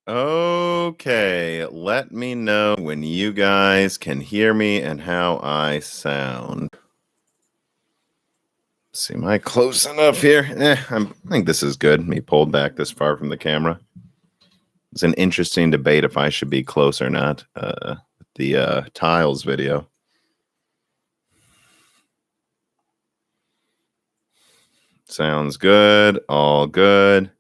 Okay, let me know when you guys can hear me and how I sound. See, am I close enough here? I think this is good. Me pulled back this far from the camera. It's an interesting debate if I should be close or not. The tiles video. Sounds good. All good.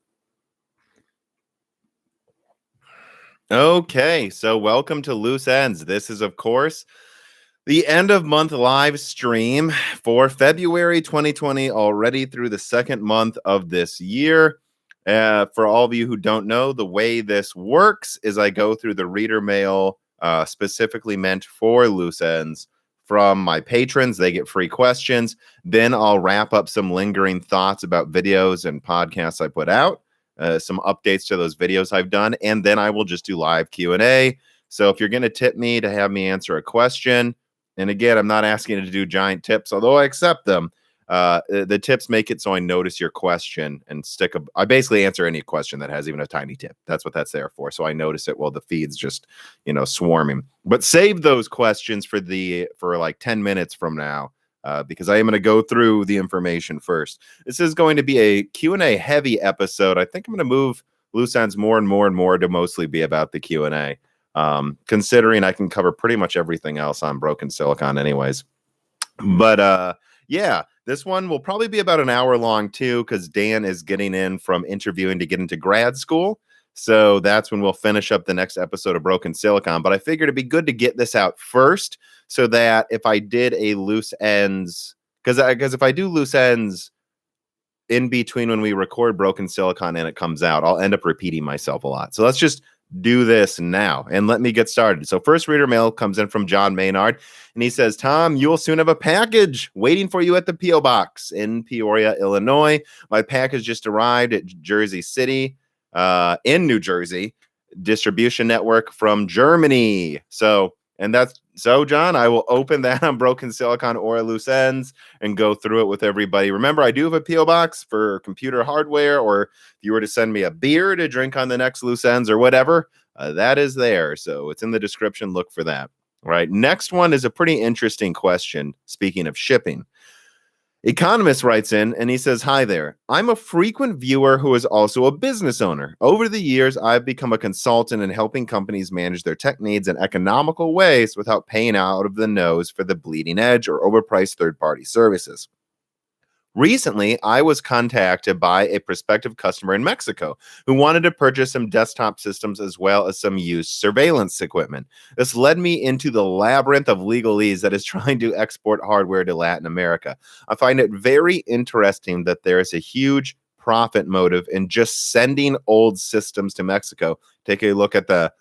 Okay, so welcome to Loose Ends. This is, of course, the end of month live stream for February 2020, already through the second month of this year. For all of you who don't know, the way this works is I go through the reader mail specifically meant for Loose Ends from my patrons. They get free questions. Then I'll wrap up some lingering thoughts about videos and podcasts I put out. Some updates to those videos I've done, and then I will just do live Q&A. So if you're going to tip me to have me answer a question, and again, I'm not asking you to do giant tips, although I accept them. The tips make it so I notice your question and I basically answer any question that has even a tiny tip. That's what that's there for. So I notice it while the feed's just, swarming. But save those questions for like 10 minutes from now. Because I am going to go through the information first. This is going to be a Q&A heavy episode. I think I'm going to move Loose Ends more and more to mostly be about the Q&A, considering I can cover pretty much everything else on Broken Silicon anyways. But yeah, this one will probably be about an hour long too, because Dan is getting in from interviewing to get into grad school. So that's when we'll finish up the next episode of Broken Silicon. But I figured it'd be good to get this out first so that if I did a loose ends, because if I do loose ends in between when we record Broken Silicon and it comes out, I'll end up repeating myself a lot. So let's just do this now and let me get started. So first reader mail comes in from John Maynard, and he says, Tom, you'll soon have a package waiting for you at the P.O. Box in Peoria, Illinois. My package just arrived at Jersey City in New Jersey, distribution network from Germany. So John, I will open that on Broken Silicon or Loose Ends and go through it with everybody. Remember, I do have a P.O. Box for computer hardware, or if you were to send me a beer to drink on the next Loose Ends or whatever, that is there. So it's in the description. Look for that. All right. Next one is a pretty interesting question. Speaking of shipping, Economist writes in and he says, hi there. I'm a frequent viewer who is also a business owner. Over the years, I've become a consultant in helping companies manage their tech needs in economical ways without paying out of the nose for the bleeding edge or overpriced third-party services. Recently, I was contacted by a prospective customer in Mexico who wanted to purchase some desktop systems as well as some used surveillance equipment. This led me into the labyrinth of legalese that is trying to export hardware to Latin America. I find it very interesting that there is a huge profit motive in just sending old systems to Mexico. Take a look at the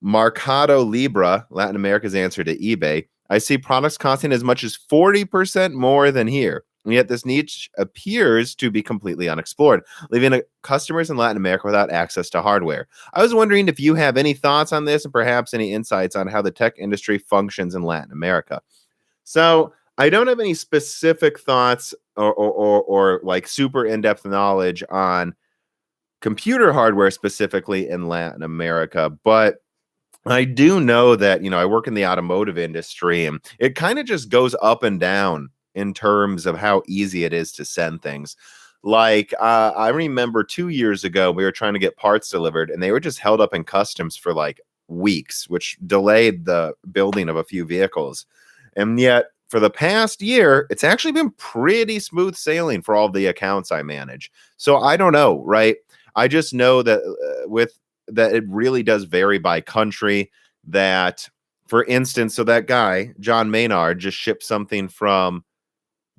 Mercado Libre, Latin America's answer to eBay. I see products costing as much as 40% more than here. And yet this niche appears to be completely unexplored, leaving customers in Latin America without access to hardware. I was wondering if you have any thoughts on this and perhaps any insights on how the tech industry functions in Latin America. So I don't have any specific thoughts or like super in-depth knowledge on computer hardware specifically in Latin America, but I do know that, I work in the automotive industry and it kind of just goes up and down in terms of how easy it is to send things. Like, I remember 2 years ago, we were trying to get parts delivered and they were just held up in customs for like weeks, which delayed the building of a few vehicles. And yet for the past year, it's actually been pretty smooth sailing for all the accounts I manage. So I don't know, right? I just know that that it really does vary by country. That, for instance, so that guy, John Maynard, just shipped something from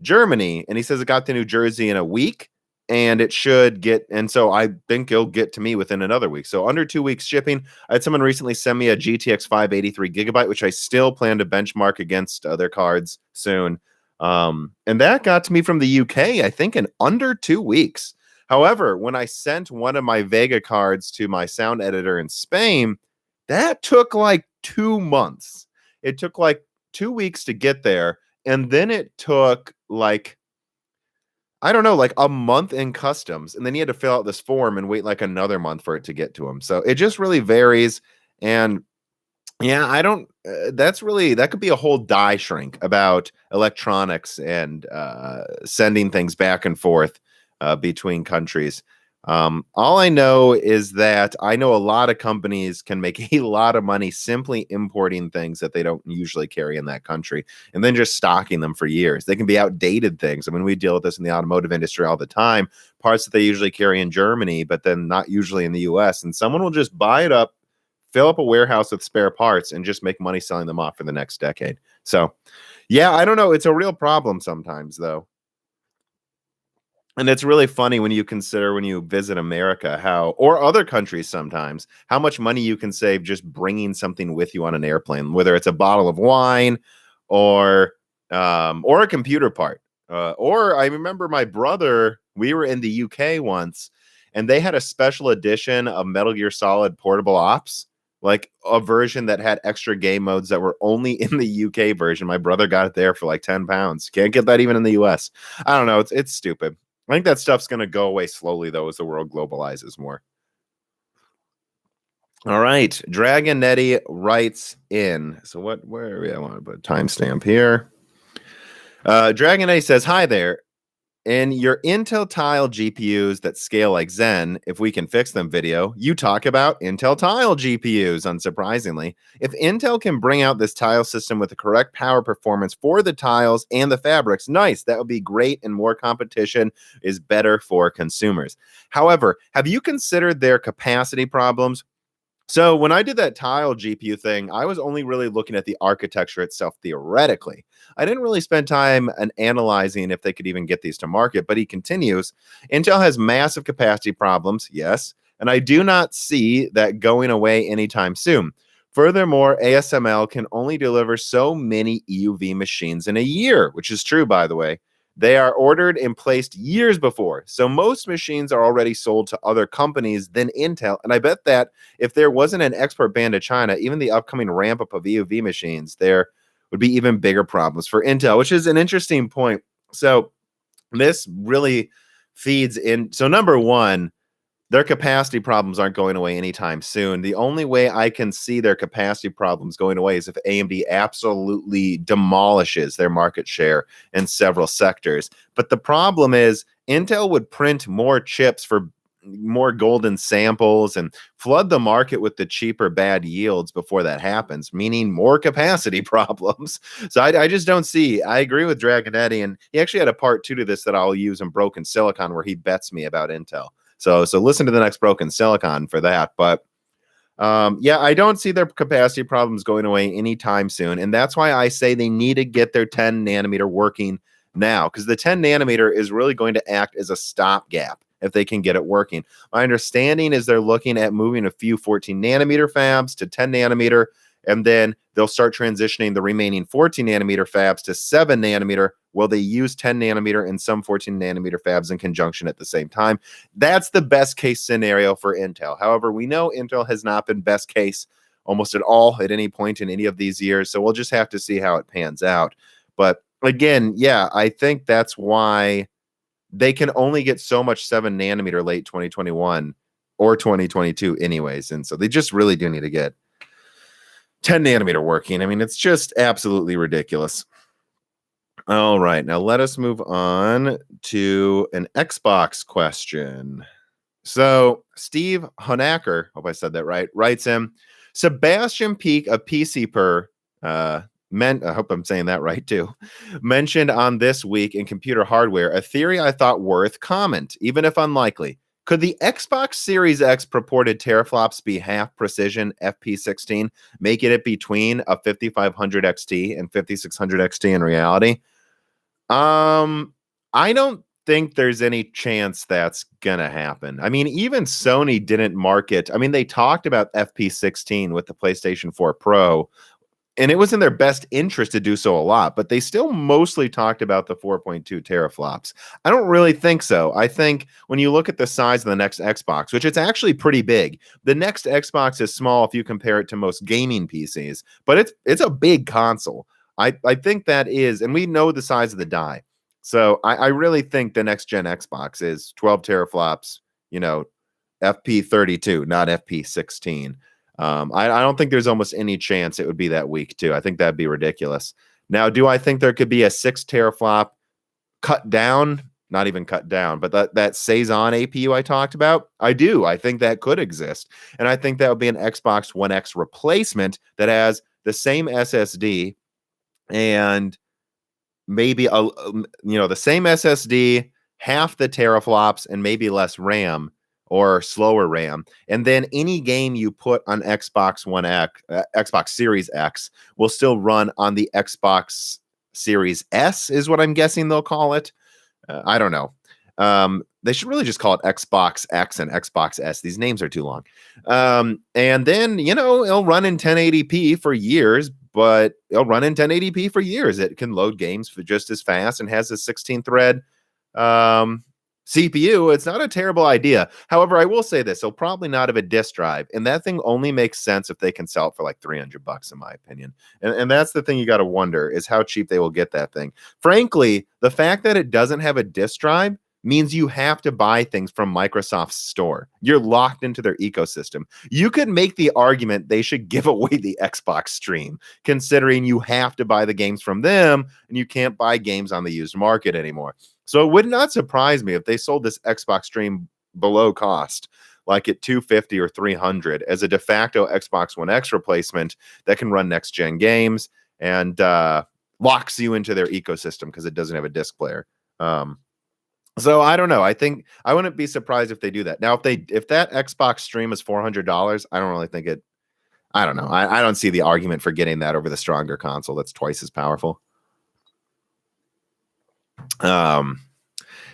Germany and he says it got to New Jersey in a week and it should get, and so I think it'll get to me within another week. So under 2 weeks shipping. I had someone recently send me a GTX 583 gigabyte, which I still plan to benchmark against other cards soon. And that got to me from the UK, I think in under 2 weeks. However, when I sent one of my Vega cards to my sound editor in Spain, that took like 2 months. It took like 2 weeks to get there. And then it took like, I don't know, like a month in customs, and then you had to fill out this form and wait like another month for it to get to them. So it just really varies. And yeah, I don't. That could be a whole die shrink about electronics and sending things back and forth between countries. All I know is that I know a lot of companies can make a lot of money simply importing things that they don't usually carry in that country and then just stocking them for years. They can be outdated things. I mean, we deal with this in the automotive industry all the time. Parts that they usually carry in Germany, but then not usually in the US. And someone will just buy it up, fill up a warehouse with spare parts, and just make money selling them off for the next decade. So, yeah, I don't know. It's a real problem sometimes, though. And it's really funny when you consider when you visit America how, or other countries sometimes, how much money you can save just bringing something with you on an airplane, whether it's a bottle of wine or a computer part. Or I remember my brother, we were in the UK once, and they had a special edition of Metal Gear Solid Portable Ops, like a version that had extra game modes that were only in the UK version. My brother got it there for like £10. Can't get that even in the US. I don't know. It's stupid. I think that stuff's going to go away slowly, though, as the world globalizes more. All right. Dragon Netty writes in. So where are we? I want to put a timestamp here. Dragon Netty says, hi there. In your Intel Tile GPUs that scale like Zen, if we can fix them video, you talk about Intel Tile GPUs, unsurprisingly. If Intel can bring out this tile system with the correct power performance for the tiles and the fabrics, nice, that would be great, and more competition is better for consumers. However, have you considered their capacity problems? So when I did that tile GPU thing, I was only really looking at the architecture itself theoretically. I didn't really spend time analyzing if they could even get these to market, but he continues, Intel has massive capacity problems, yes, and I do not see that going away anytime soon. Furthermore, ASML can only deliver so many EUV machines in a year, which is true, by the way. They are ordered and placed years before, so most machines are already sold to other companies than Intel, and I bet that if there wasn't an export ban to China, even the upcoming ramp up of EUV machines, there would be even bigger problems for Intel, which is an interesting point. So this really feeds in. So number one, their capacity problems aren't going away anytime soon. The only way I can see their capacity problems going away is if AMD absolutely demolishes their market share in several sectors. But the problem is Intel would print more chips for more golden samples and flood the market with the cheaper bad yields before that happens, meaning more capacity problems. So I just don't see. I agree with Dragonetti, and he actually had a part two to this that I'll use in Broken Silicon where he bets me about Intel. So listen to the next Broken Silicon for that. But yeah, I don't see their capacity problems going away anytime soon. And that's why I say they need to get their 10 nanometer working now, because the 10 nanometer is really going to act as a stopgap if they can get it working. My understanding is they're looking at moving a few 14 nanometer fabs to 10 nanometer, and then they'll start transitioning the remaining 14 nanometer fabs to 7 nanometer. Will they use 10 nanometer and some 14 nanometer fabs in conjunction at the same time? That's the best case scenario for Intel. However, we know Intel has not been best case almost at all at any point in any of these years. So we'll just have to see how it pans out. But again, yeah, I think that's why they can only get so much 7 nanometer late 2021 or 2022 anyways. And so they just really do need to get 10 nanometer working. I mean, it's just absolutely ridiculous. All right, now let us move on to an Xbox question. So Steve Honaker, hope I said that right, writes him, Sebastian Peak of PC Per, I hope I'm saying that right too, mentioned on This Week in Computer Hardware a theory I thought worth comment, even if unlikely. Could the Xbox Series X purported teraflops be half precision FP16, making it between a 5500 XT and 5600 XT in reality? I don't think there's any chance that's gonna happen. I mean, even Sony didn't market. I mean, they talked about FP16 with the PlayStation 4 Pro, and it was in their best interest to do so a lot, but they still mostly talked about the 4.2 teraflops. I don't really think so. I think when you look at the size of the next Xbox, which it's actually pretty big, the next Xbox is small if you compare it to most gaming PCs, but it's a big console. I think that is, and we know the size of the die. So I really think the next gen Xbox is 12 teraflops, FP32, not FP16. I don't think there's almost any chance it would be that weak, too. I think that'd be ridiculous. Now, do I think there could be a 6 teraflop cut down? Not even cut down, but that Cezanne APU I talked about? I do. I think that could exist. And I think that would be an Xbox One X replacement that has the same SSD and maybe the same SSD, half the teraflops, and maybe less RAM or slower RAM. And then any game you put on Xbox One X, Xbox Series X, will still run on the Xbox Series S, is what I'm guessing they'll call it. I don't know. They should really just call it Xbox X and Xbox S. These names are too long. And then, it'll run in 1080p for years, but it'll run in 1080p for years. It can load games for just as fast and has a 16-thread CPU. It's not a terrible idea. However, I will say this, they'll probably not have a disk drive, and that thing only makes sense if they can sell it for like $300, in my opinion. And that's the thing you got to wonder, is how cheap they will get that thing. Frankly, the fact that it doesn't have a disk drive means you have to buy things from Microsoft's store. You're locked into their ecosystem. You could make the argument they should give away the Xbox Stream, considering you have to buy the games from them and you can't buy games on the used market anymore. So it would not surprise me if they sold this Xbox Stream below cost, like at $250 or $300, as a de facto Xbox One X replacement that can run next-gen games and locks you into their ecosystem because it doesn't have a disc player. So I don't know. I think I wouldn't be surprised if they do that. Now, if that Xbox Stream is $400, I don't really think it. I don't know. I don't see the argument for getting that over the stronger console that's twice as powerful.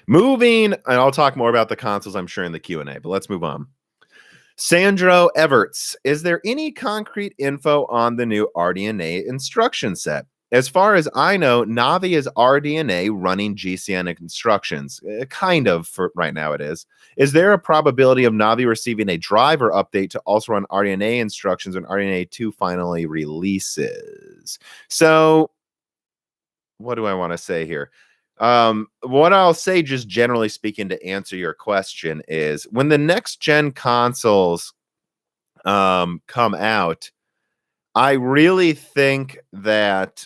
Moving, and I'll talk more about the consoles, I'm sure, in the Q&A, but let's move on. Sandro Everts, is there any concrete info on the new RDNA instruction set? As far as I know, Navi is RDNA running GCN instructions. Kind of, for right now it is. Is there a probability of Navi receiving a driver update to also run RDNA instructions when RDNA 2 finally releases? So, what do I want to say here? What I'll say, just generally speaking, to answer your question, is when the next gen consoles come out, I really think that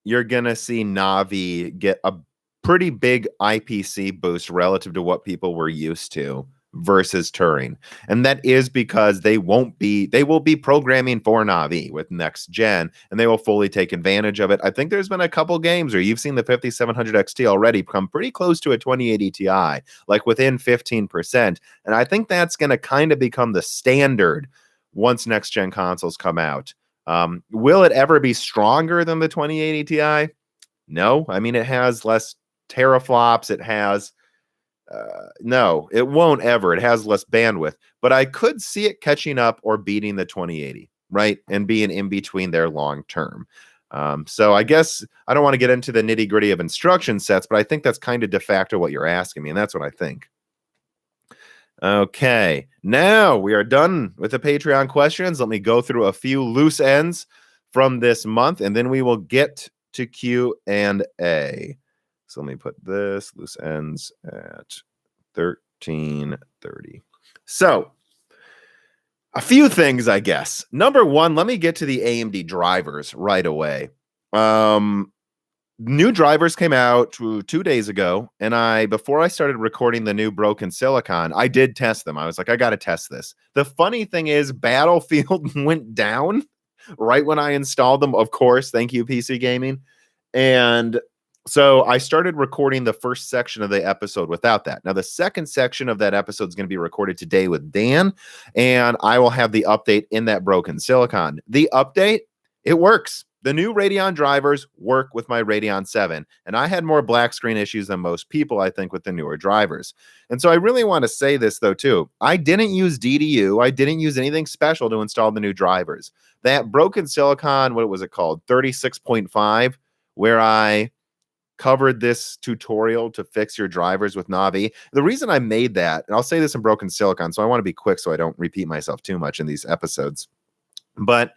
you're gonna see Navi get a pretty big IPC boost relative to what people were used to versus Turing. And that is because they will be programming for Navi with next gen, and they will fully take advantage of it. I think there's been a couple games where you've seen the 5700 XT already come pretty close to a 2080 Ti, like within 15%. And I think that's going to kind of become the standard once next gen consoles come out. Will it ever be stronger than the 2080 Ti? No. I mean, it has less teraflops. It has no, it won't ever. It has less bandwidth, but I could see it catching up or beating the 2080, right? And being in between there long term. So I guess I don't want to get into the nitty gritty of instruction sets, but I think that's kind of de facto what you're asking me, and that's what I think. Okay, now we are done with the Patreon questions. Let me go through a few loose ends from this month, and then we will get to Q&A. So let me put this loose ends at 13:30. So a few things, I guess. Number one, let me get to the AMD drivers right away. New drivers came out 2 days ago, and before I started recording the new Broken Silicon, I did test them. I was like, I got to test this. The funny thing is, Battlefield went down right when I installed them. Of course, thank you, PC Gaming. And so I started recording the first section of the episode without that. Now, the second section of that episode is going to be recorded today with Dan, and I will have the update in that Broken Silicon. The update, it works. The new Radeon drivers work with my Radeon 7, and I had more black screen issues than most people, I think, with the newer drivers. And so I really want to say this, though, too. I didn't use DDU. I didn't use anything special to install the new drivers. That Broken Silicon, what was it called? 36.5, where I covered this tutorial to fix your drivers with Navi. The reason I made that, and I'll say this in Broken Silicon, so I want to be quick so I don't repeat myself too much in these episodes, but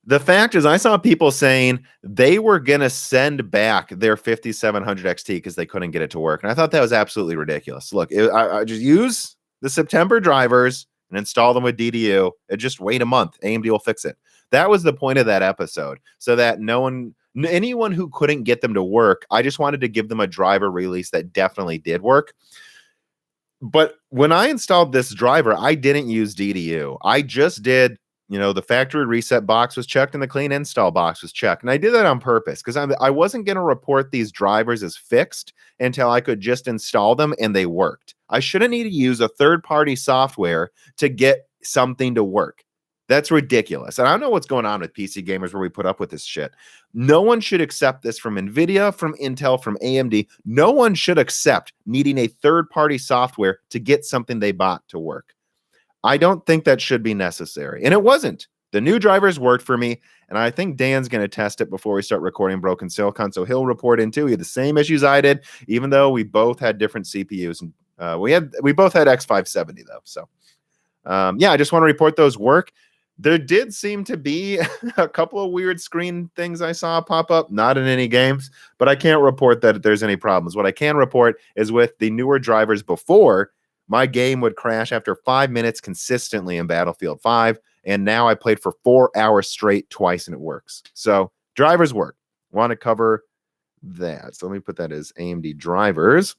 The fact is, I saw people saying they were going to send back their 5700 XT because they couldn't get it to work. And I thought that was absolutely ridiculous. Look, I just use the September drivers and install them with DDU and just wait a month. AMD will fix it. That was the point of that episode, so that anyone who couldn't get them to work, I just wanted to give them a driver release that definitely did work. But when I installed this driver, I didn't use DDU. I just did, the factory reset box was checked and the clean install box was checked. And I did that on purpose because I wasn't going to report these drivers as fixed until I could just install them and they worked. I shouldn't need to use a third-party software to get something to work. That's ridiculous. And I don't know what's going on with PC gamers where we put up with this shit. No one should accept this from Nvidia, from Intel, from AMD. No one should accept needing a third-party software to get something they bought to work. I don't think that should be necessary. And it wasn't. The new drivers worked for me, and I think Dan's going to test it before we start recording Broken Silicon, so he'll report in too. He had the same issues I did, even though we both had different CPUs. And we both had X570, though. So, I just want to report those work. There did seem to be a couple of weird screen things I saw pop up, not in any games, but I can't report that there's any problems. What I can report is with the newer drivers before, my game would crash after 5 minutes consistently in Battlefield 5, and now I played for 4 hours straight twice, and it works. So drivers work. Want to cover that. So let me put that as AMD drivers.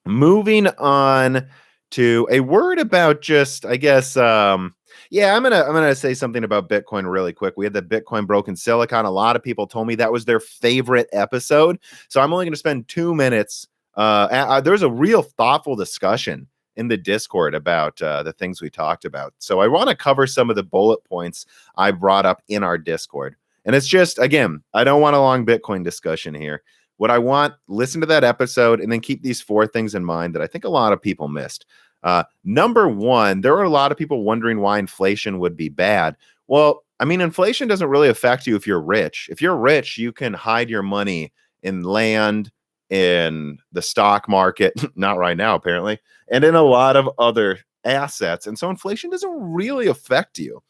Moving on to a word about just, I guess, I'm gonna say something about Bitcoin really quick. We had the Bitcoin Broken Silicon. A lot of people told me that was their favorite episode, so I'm only going to spend 2 minutes. There's a real thoughtful discussion in the Discord about the things we talked about. So I want to cover some of the bullet points I brought up in our Discord. And it's just, again, I don't want a long Bitcoin discussion here. What I want, listen to that episode and then keep these 4 things in mind that I think a lot of people missed. Number one, there are a lot of people wondering why inflation would be bad. Well, I mean, inflation doesn't really affect you if you're rich. If you're rich, you can hide your money in land, in the stock market, not right now, apparently, and in a lot of other assets. And so inflation doesn't really affect you.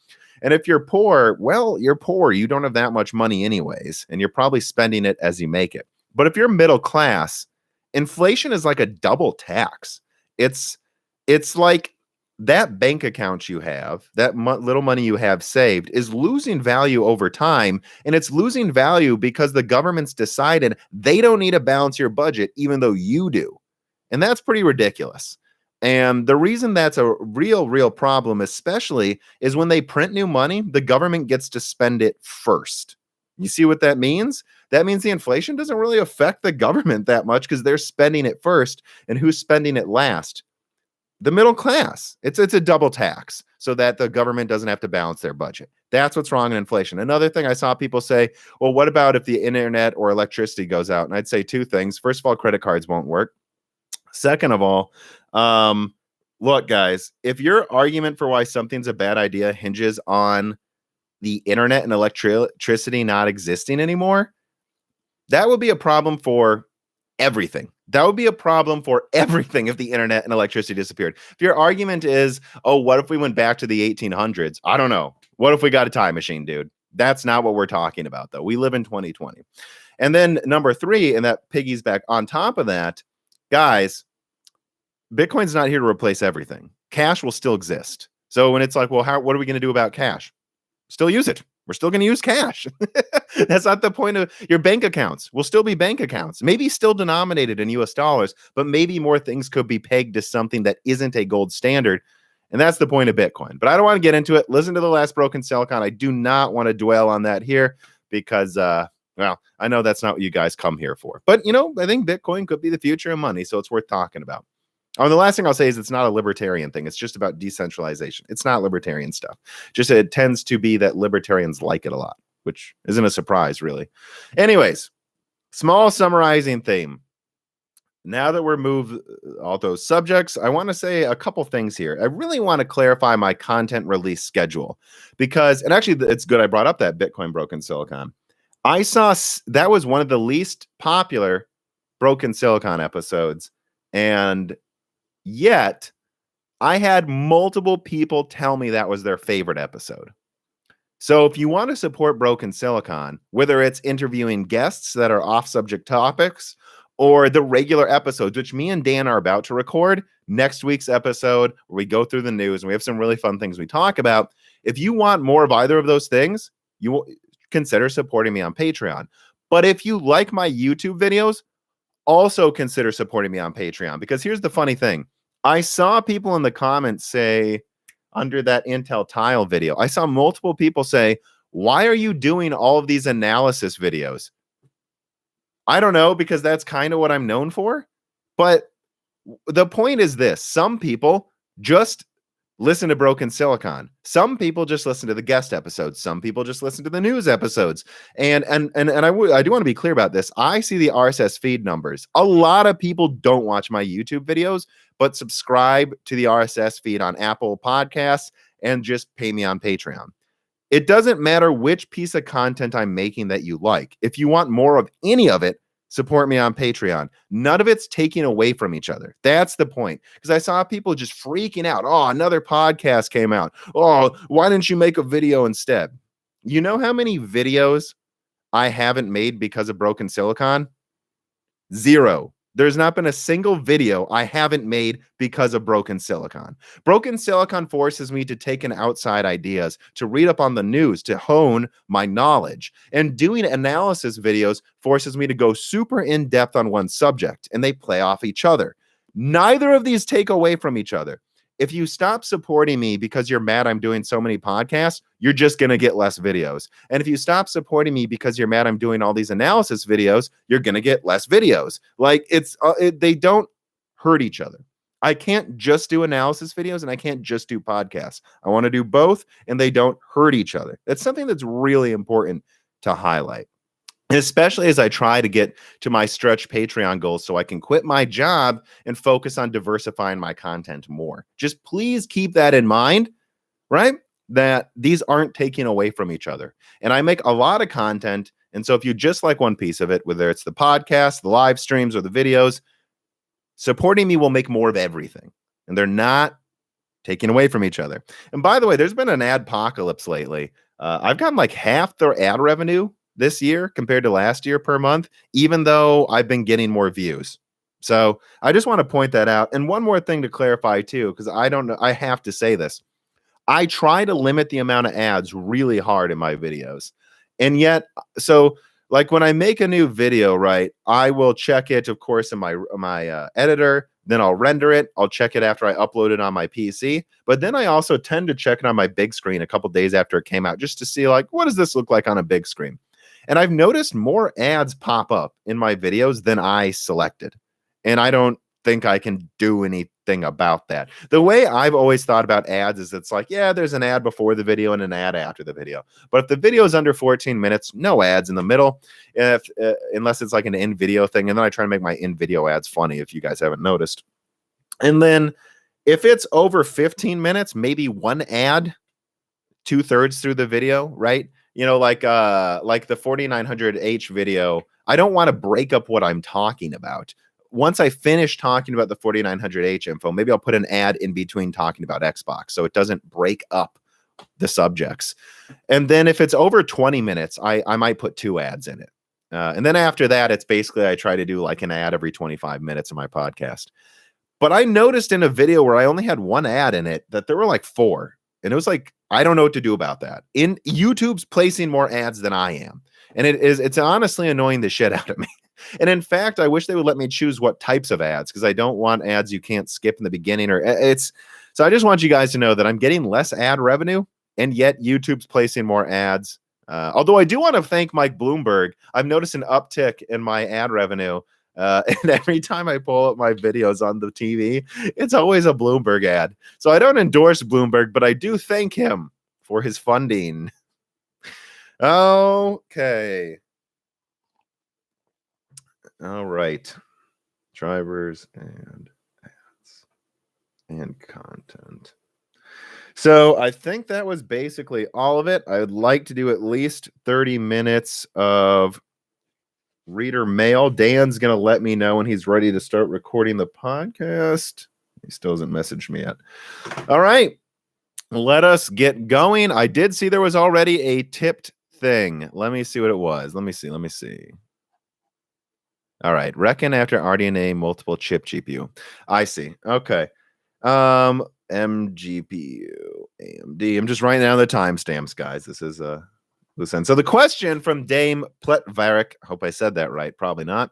And if you're poor, well, you're poor. You don't have that much money anyways, and you're probably spending it as you make it. But if you're middle class, inflation is like a double tax. It's like that bank account you have, that little money you have saved is losing value over time. And it's losing value because the government's decided they don't need to balance your budget, even though you do. And that's pretty ridiculous. And the reason that's a real problem, especially, is when they print new money, the government gets to spend it first. You see what that means? That means the inflation doesn't really affect the government that much because they're spending it first. And who's spending it last? The middle class. It's a double tax so that the government doesn't have to balance their budget. That's what's wrong in inflation. Another thing I saw people say, well, what about if the internet or electricity goes out? And I'd say 2 things. First of all, credit cards won't work. Second of all, look, guys, if your argument for why something's a bad idea hinges on the internet and electricity not existing anymore, that would be a problem for everything. That would be a problem for everything if the internet and electricity disappeared. If your argument is, oh, what if we went back to the 1800s? I don't know. What if we got a time machine, dude? That's not what we're talking about, though. We live in 2020. And then number 3, and that piggies back on top of that, guys, Bitcoin's not here to replace everything. Cash will still exist. So when it's like, well, what are we going to do about cash? Still use it. We're still going to use cash. That's not the point of your bank accounts. Will still be bank accounts, maybe still denominated in US dollars, but maybe more things could be pegged to something that isn't a gold standard. And that's the point of Bitcoin. But I don't want to get into it. Listen to the last Broken Silicon. I do not want to dwell on that here because, well, I know that's not what you guys come here for. But, I think Bitcoin could be the future of money, so it's worth talking about. Oh, the last thing I'll say is it's not a libertarian thing. It's just about decentralization. It's not libertarian stuff. Just it tends to be that libertarians like it a lot, which isn't a surprise, really. Anyways, small summarizing theme. Now that we're moved all those subjects, I want to say a couple things here. I really want to clarify my content release schedule because, and actually it's good I brought up that Bitcoin Broken Silicon. I saw that was one of the least popular Broken Silicon episodes, and yet I had multiple people tell me that was their favorite episode. So if you want to support Broken Silicon, whether it's interviewing guests that are off subject topics or the regular episodes, which me and Dan are about to record next week's episode, where we go through the news and we have some really fun things we talk about. If you want more of either of those things, you will consider supporting me on Patreon. But if you like my YouTube videos, also consider supporting me on Patreon, because here's the funny thing. I saw people in the comments say, under that Intel tile video, I saw multiple people say, why are you doing all of these analysis videos? I don't know, because that's kind of what I'm known for. But the point is this: some people just listen to Broken Silicon. Some people just listen to the guest episodes. Some people just listen to the news episodes. And I do want to be clear about this. I see the RSS feed numbers. A lot of people don't watch my YouTube videos, but subscribe to the RSS feed on Apple Podcasts and just pay me on Patreon. It doesn't matter which piece of content I'm making that you like. If you want more of any of it, support me on Patreon. None of it's taking away from each other. That's the point. Because I saw people just freaking out. Oh, another podcast came out. Oh, why didn't you make a video instead? You know how many videos I haven't made because of Broken Silicon? 0. There's not been a single video I haven't made because of Broken Silicon. Broken Silicon forces me to take in outside ideas, to read up on the news, to hone my knowledge. And doing analysis videos forces me to go super in depth on one subject, and they play off each other. Neither of these take away from each other. If you stop supporting me because you're mad I'm doing so many podcasts, you're just going to get less videos. And if you stop supporting me because you're mad I'm doing all these analysis videos, you're going to get less videos. Like they don't hurt each other. I can't just do analysis videos and I can't just do podcasts. I want to do both, and they don't hurt each other. That's something that's really important to highlight, especially as I try to get to my stretch Patreon goals so I can quit my job and focus on diversifying my content more. Just please keep that in mind, right? That these aren't taking away from each other. And I make a lot of content. And so if you just like one piece of it, whether it's the podcast, the live streams, or the videos, supporting me will make more of everything. And they're not taking away from each other. And by the way, there's been an adpocalypse lately. I've gotten like half their ad revenue this year compared to last year per month, even though I've been getting more views. So I just want to point that out. And one more thing to clarify too, because I don't know, I have to say this. I try to limit the amount of ads really hard in my videos. And yet, so like when I make a new video, right, I will check it, of course, in my editor. Then I'll render it. I'll check it after I upload it on my PC. But then I also tend to check it on my big screen a couple days after it came out, just to see, like, what does this look like on a big screen? And I've noticed more ads pop up in my videos than I selected. And I don't think I can do anything about that. The way I've always thought about ads is it's like, yeah, there's an ad before the video and an ad after the video. But if the video is under 14 minutes, no ads in the middle, unless it's like an in-video thing. And then I try to make my in-video ads funny, if you guys haven't noticed. And then if it's over 15 minutes, maybe one ad 2/3 through the video, right? You know, like the 4900H video, I don't want to break up what I'm talking about. Once I finish talking about the 4900H info, maybe I'll put an ad in between talking about Xbox so it doesn't break up the subjects. And then if it's over 20 minutes, I might put 2 ads in it. And then after that, it's basically I try to do like an ad every 25 minutes of my podcast. But I noticed in a video where I only had 1 ad in it that there were like 4. And it was like, I don't know what to do about that. YouTube's placing more ads than I am. And it's honestly annoying the shit out of me. And in fact, I wish they would let me choose what types of ads, because I don't want ads you can't skip in the beginning, so I just want you guys to know that I'm getting less ad revenue, and yet YouTube's placing more ads. Although I do want to thank Mike Bloomberg. I've noticed an uptick in my ad revenue. And every time I pull up my videos on the TV, it's always a Bloomberg ad. So I don't endorse Bloomberg, but I do thank him for his funding. Okay. All right. Drivers and ads and content. So I think that was basically all of it. I would like to do at least 30 minutes of reader mail. Dan's going to let me know when he's ready to start recording the podcast. He still hasn't messaged me yet. All right. let us get going. I did see there was already a tipped thing. Let me see what it was. Let me see. All right. Reckon after RDNA multiple chip GPU. I see. Okay. MGPU, AMD. I'm just writing down the timestamps, guys. This is a loose end. So the question from Dame Pletvaric, hope I said that right, probably not,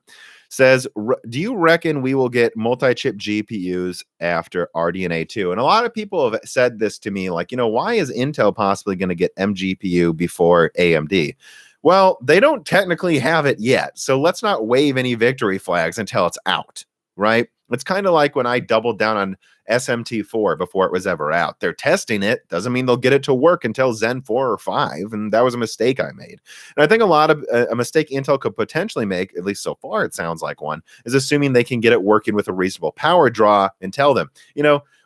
says, do you reckon we will get multi-chip GPUs after RDNA 2? And a lot of people have said this to me, like, why is Intel possibly going to get MGPU before AMD? Well, they don't technically have it yet. So let's not wave any victory flags until it's out, right? It's kind of like when I doubled down on SMT4 before it was ever out. They're testing it. Doesn't mean they'll get it to work until Zen 4 or 5. And that was a mistake I made. And I think a mistake Intel could potentially make, at least so far it sounds like one, is assuming they can get it working with a reasonable power draw and tell them,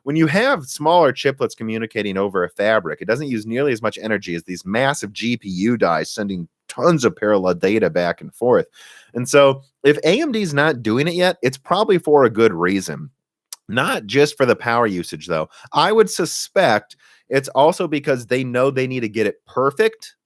when you have smaller chiplets communicating over a fabric, it doesn't use nearly as much energy as these massive GPU dies sending tons of parallel data back and forth. And so if AMD's not doing it yet, it's probably for a good reason. Not just for the power usage, though. I would suspect it's also because they know they need to get it perfect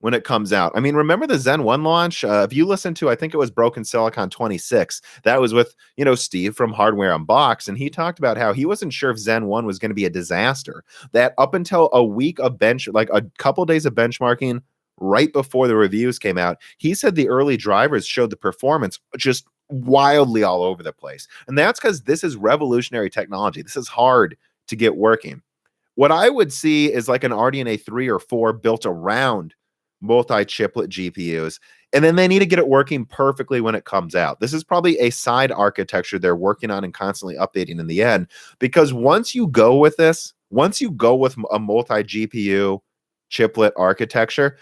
when it comes out. I mean, remember the Zen 1 launch? If you listen to, I think it was Broken Silicon 26, that was with, Steve from Hardware Unboxed, and he talked about how he wasn't sure if Zen 1 was going to be a disaster. That up until a week of like a couple days of benchmarking right before the reviews came out, he said the early drivers showed the performance just wildly all over the place. And that's because this is revolutionary technology. This is hard to get working. What I would see is like an RDNA 3 or 4 built around multi-chiplet GPUs, and then they need to get it working perfectly when it comes out. This is probably a side architecture they're working on and constantly updating in the end, because once you go with a multi-GPU chiplet architecture,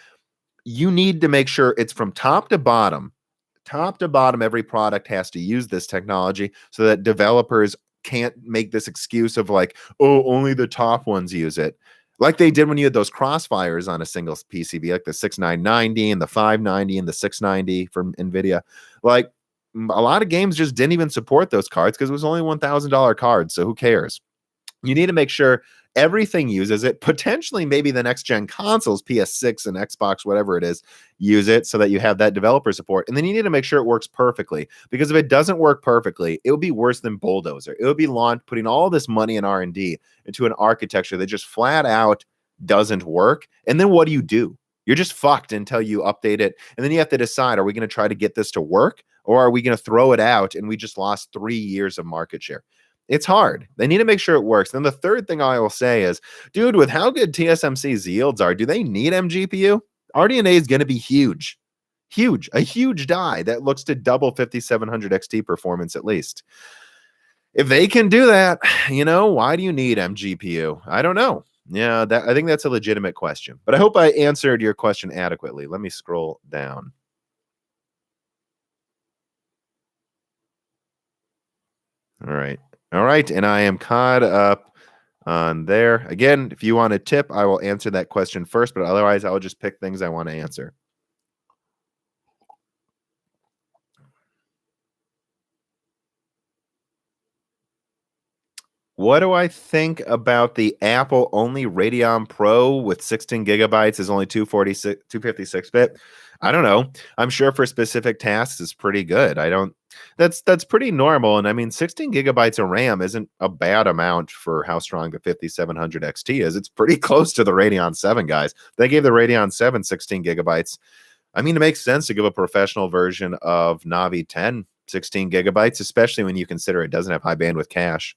you need to make sure it's from top to bottom, every product has to use this technology so that developers can't make this excuse of like, oh, only the top ones use it. Like they did when you had those crossfires on a single PCB, like the 6990 and the 590 and the 690 from Nvidia. Like a lot of games just didn't even support those cards because it was only $1,000 cards. So who cares? You need to make sure everything uses it. Potentially, maybe the next gen consoles, PS6 and Xbox, whatever it is, use it so that you have that developer support. And then you need to make sure it works perfectly, because if it doesn't work perfectly, it would be worse than Bulldozer. It would be putting all this money in R&D into an architecture that just flat out doesn't work. And then what do? You're just fucked until you update it. And then you have to decide, are we going to try to get this to work, or are we going to throw it out and we just lost 3 years of market share? It's hard. They need to make sure it works. Then the third thing I will say is, dude, with how good TSMC's yields are, do they need MGPU? RDNA is going to be huge, a huge die that looks to double 5700 XT performance at least. If they can do that, why do you need MGPU? I don't know. Yeah, I think that's a legitimate question, but I hope I answered your question adequately. Let me scroll down. All right, and I am caught up on there. Again, if you want a tip, I will answer that question first, but otherwise I will just pick things I want to answer. What do I think about the Apple only Radeon Pro with 16 gigabytes is only 256-bit? I don't know. I'm sure for specific tasks is pretty good. That's pretty normal. And I mean, 16 gigabytes of RAM isn't a bad amount for how strong the 5700 XT is. It's pretty close to the Radeon 7, guys. They gave the Radeon 7 16 gigabytes. I mean, it makes sense to give a professional version of Navi 10 16 gigabytes, especially when you consider it doesn't have high bandwidth cache.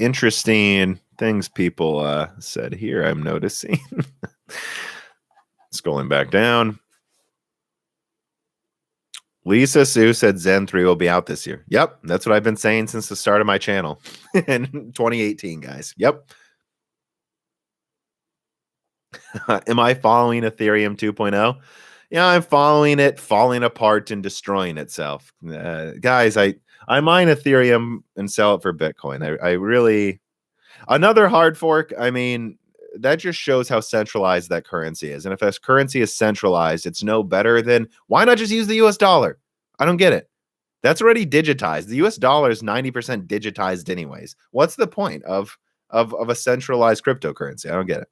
Interesting things people said here, I'm noticing. Scrolling back down. Lisa Sue said Zen 3 will be out this year. Yep, that's what I've been saying since the start of my channel in 2018, guys. Yep. Am I following Ethereum 2.0? Yeah, I'm following it falling apart and destroying itself. Guys, I mine Ethereum and sell it for Bitcoin. I really, Another hard fork, I mean, that just shows how centralized that currency is. And if this currency is centralized, it's no better than why not just use the US dollar? I don't get it. That's already digitized. The US dollar is 90% digitized anyways. What's the point of a centralized cryptocurrency? I don't get it.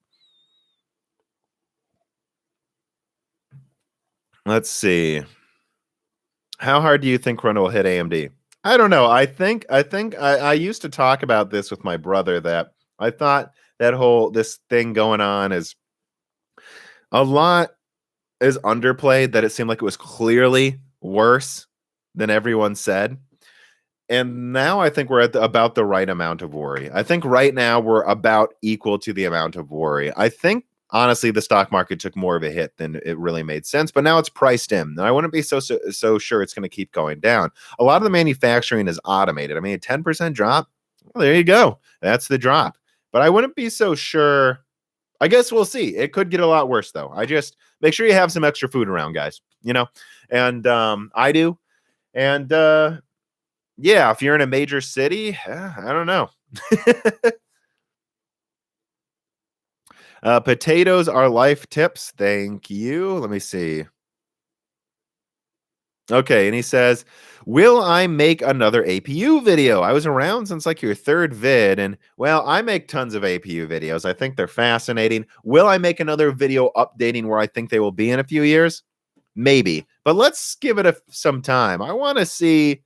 Let's see. How hard do you think Corona will hit AMD? I don't know. I used to talk about this with my brother that I thought that whole this thing going on is a lot is underplayed, that it seemed like it was clearly worse than everyone said. And now I think we're at about the right amount of worry. I think right now we're about equal to the amount of worry. I think honestly the stock market took more of a hit than it really made sense, but now it's priced in. And I wouldn't be so sure it's going to keep going down. A lot of the manufacturing is automated. I mean, a 10% drop, well, there you go. That's the drop. But I wouldn't be so sure. I guess we'll see. It could get a lot worse though. I just make sure you have some extra food around, guys, you know? And I do. And yeah, if you're in a major city, I don't know. Potatoes are life tips. Thank you. Let me see. Okay, and he says, will I make another APU video? I was around since like your third vid, and well, I make tons of APU videos. I think they're fascinating. Will I make another video updating where I think they will be in a few years? Maybe, but let's give it some time. I want to see.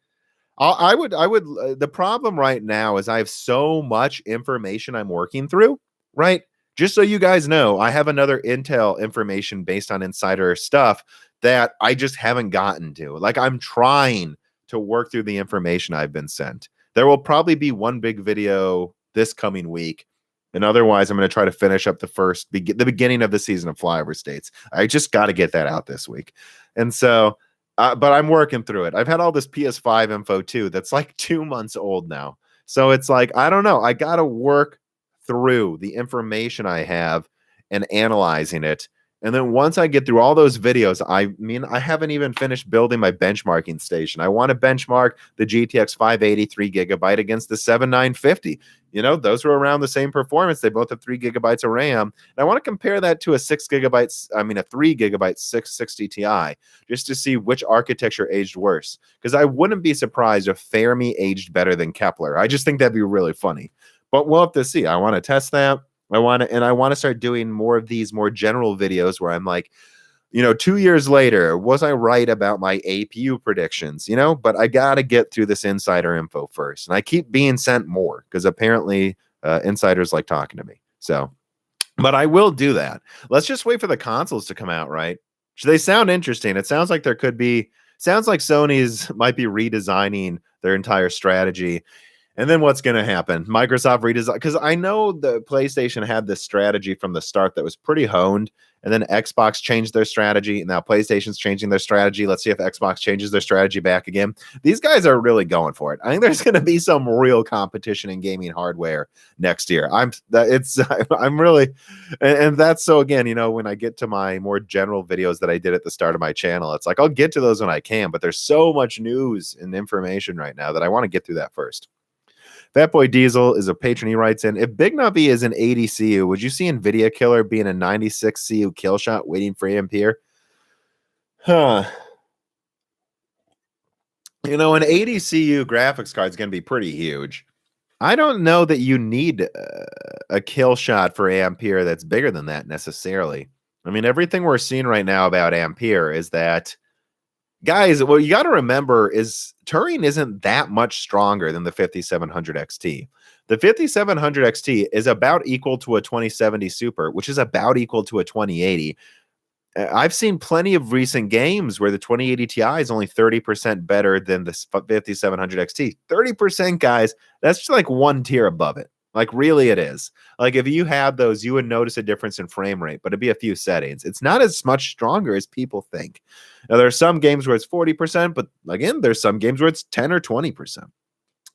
I would. The problem right now is I have so much information I'm working through, right? Just so you guys know, I have another Intel information based on insider stuff that I just haven't gotten to. Like, I'm trying to work through the information I've been sent. There will probably be one big video this coming week. And otherwise, I'm going to try to finish up the beginning of the season of Flyover States. I just got to get that out this week. And so, but I'm working through it. I've had all this PS5 info too. That's like 2 months old now. So it's like, I don't know. I got to work through the information I have and analyzing it. And then once I get through all those videos, I mean, I haven't even finished building my benchmarking station. I want to benchmark the GTX 580 3GB against the 7950. You know, those were around the same performance. They both have 3GB of RAM. And I want to compare that to a 3GB 660 Ti, just to see which architecture aged worse. Because I wouldn't be surprised if Fermi aged better than Kepler. I just think that'd be really funny. But we'll have to see. I want to test that. I want to start doing more of these more general videos where I'm like, 2 years later, was I right about my APU predictions? But I got to get through this insider info first. And I keep being sent more because apparently insiders like talking to me. So, but I will do that. Let's just wait for the consoles to come out, right? They sound interesting. It sounds like sounds like Sony's might be redesigning their entire strategy. And then what's going to happen? Microsoft redesign, because I know the PlayStation had this strategy from the start that was pretty honed, and then Xbox changed their strategy, and now PlayStation's changing their strategy. Let's see if Xbox changes their strategy back again. These guys are really going for it. I think there's going to be some real competition in gaming hardware next year. I'm really, and that's so again, when I get to my more general videos that I did at the start of my channel, it's like I'll get to those when I can, but there's so much news and information right now that I want to get through that first. Fatboy Diesel is a patron. He writes in, if Big Nubby is an 80 CU, would you see Nvidia Killer being a 96 CU kill shot waiting for Ampere? Huh. An 80 CU graphics card is going to be pretty huge. I don't know that you need a kill shot for Ampere that's bigger than that necessarily. I mean, everything we're seeing right now about Ampere is that, guys, what you got to remember is Turing isn't that much stronger than the 5700 XT. The 5700 XT is about equal to a 2070 Super, which is about equal to a 2080. I've seen plenty of recent games where the 2080 Ti is only 30% better than the 5700 XT. 30%, guys, that's just like one tier above it. Like, really, it is. Like, if you had those, you would notice a difference in frame rate, but it'd be a few settings. It's not as much stronger as people think. Now, there are some games where it's 40%, but again, there's some games where it's 10 or 20%.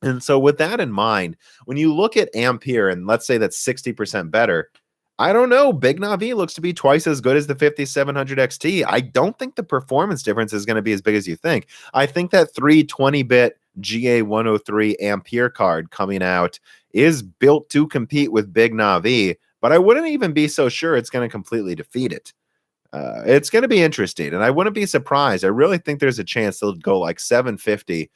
And so with that in mind, when you look at Ampere and let's say that's 60% better, I don't know. Big Navi looks to be twice as good as the 5700 XT. I don't think the performance difference is going to be as big as you think. I think that 320-bit GA103 Ampere card coming out is built to compete with Big Navi, but I wouldn't even be so sure it's going to completely defeat it. It's going to be interesting, and I wouldn't be surprised. I really think there's a chance they'll go like 750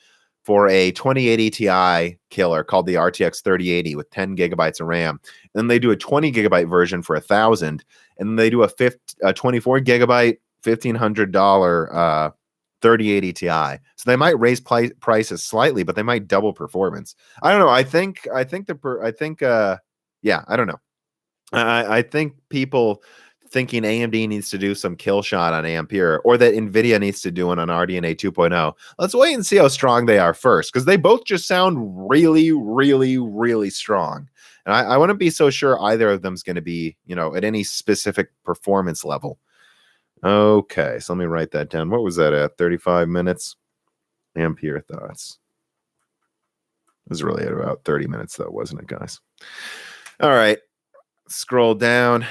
for a 2080 Ti killer called the RTX 3080 with 10 gigabytes of RAM. Then they do a 20 gigabyte version for $1,000, and then they do a 24 gigabyte $1,500 3080 Ti. So they might raise prices slightly, but they might double performance. I don't know. I think yeah, I don't know. I think people thinking AMD needs to do some kill shot on Ampere, or that Nvidia needs to do one on RDNA 2.0. Let's wait and see how strong they are first, because they both just sound really, really, really strong. And I wouldn't be so sure either of them's going to be, at any specific performance level. Okay, so let me write that down. What was that at? 35 minutes? Ampere thoughts. It was really at about 30 minutes, though, wasn't it, guys? All right, scroll down.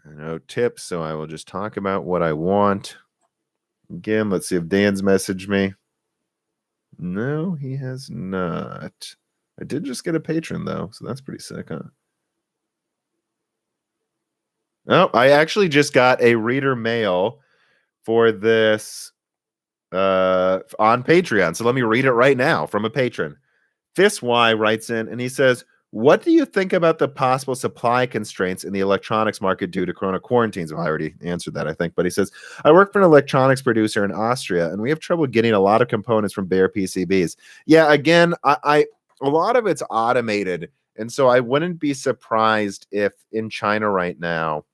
No tips, so I will just talk about what I want. Again, let's see if Dan's messaged me. No, he has not. I did just get a patron, though, so that's pretty sick, huh? Oh, I actually just got a reader mail for this on Patreon. So let me read it right now from a patron. This Y writes in and he says, what do you think about the possible supply constraints in the electronics market due to Corona quarantines? Well, I already answered that, I think. But he says, I work for an electronics producer in Austria, and we have trouble getting a lot of components from bare PCBs. Yeah, again, a lot of it's automated. And so I wouldn't be surprised if in China right now,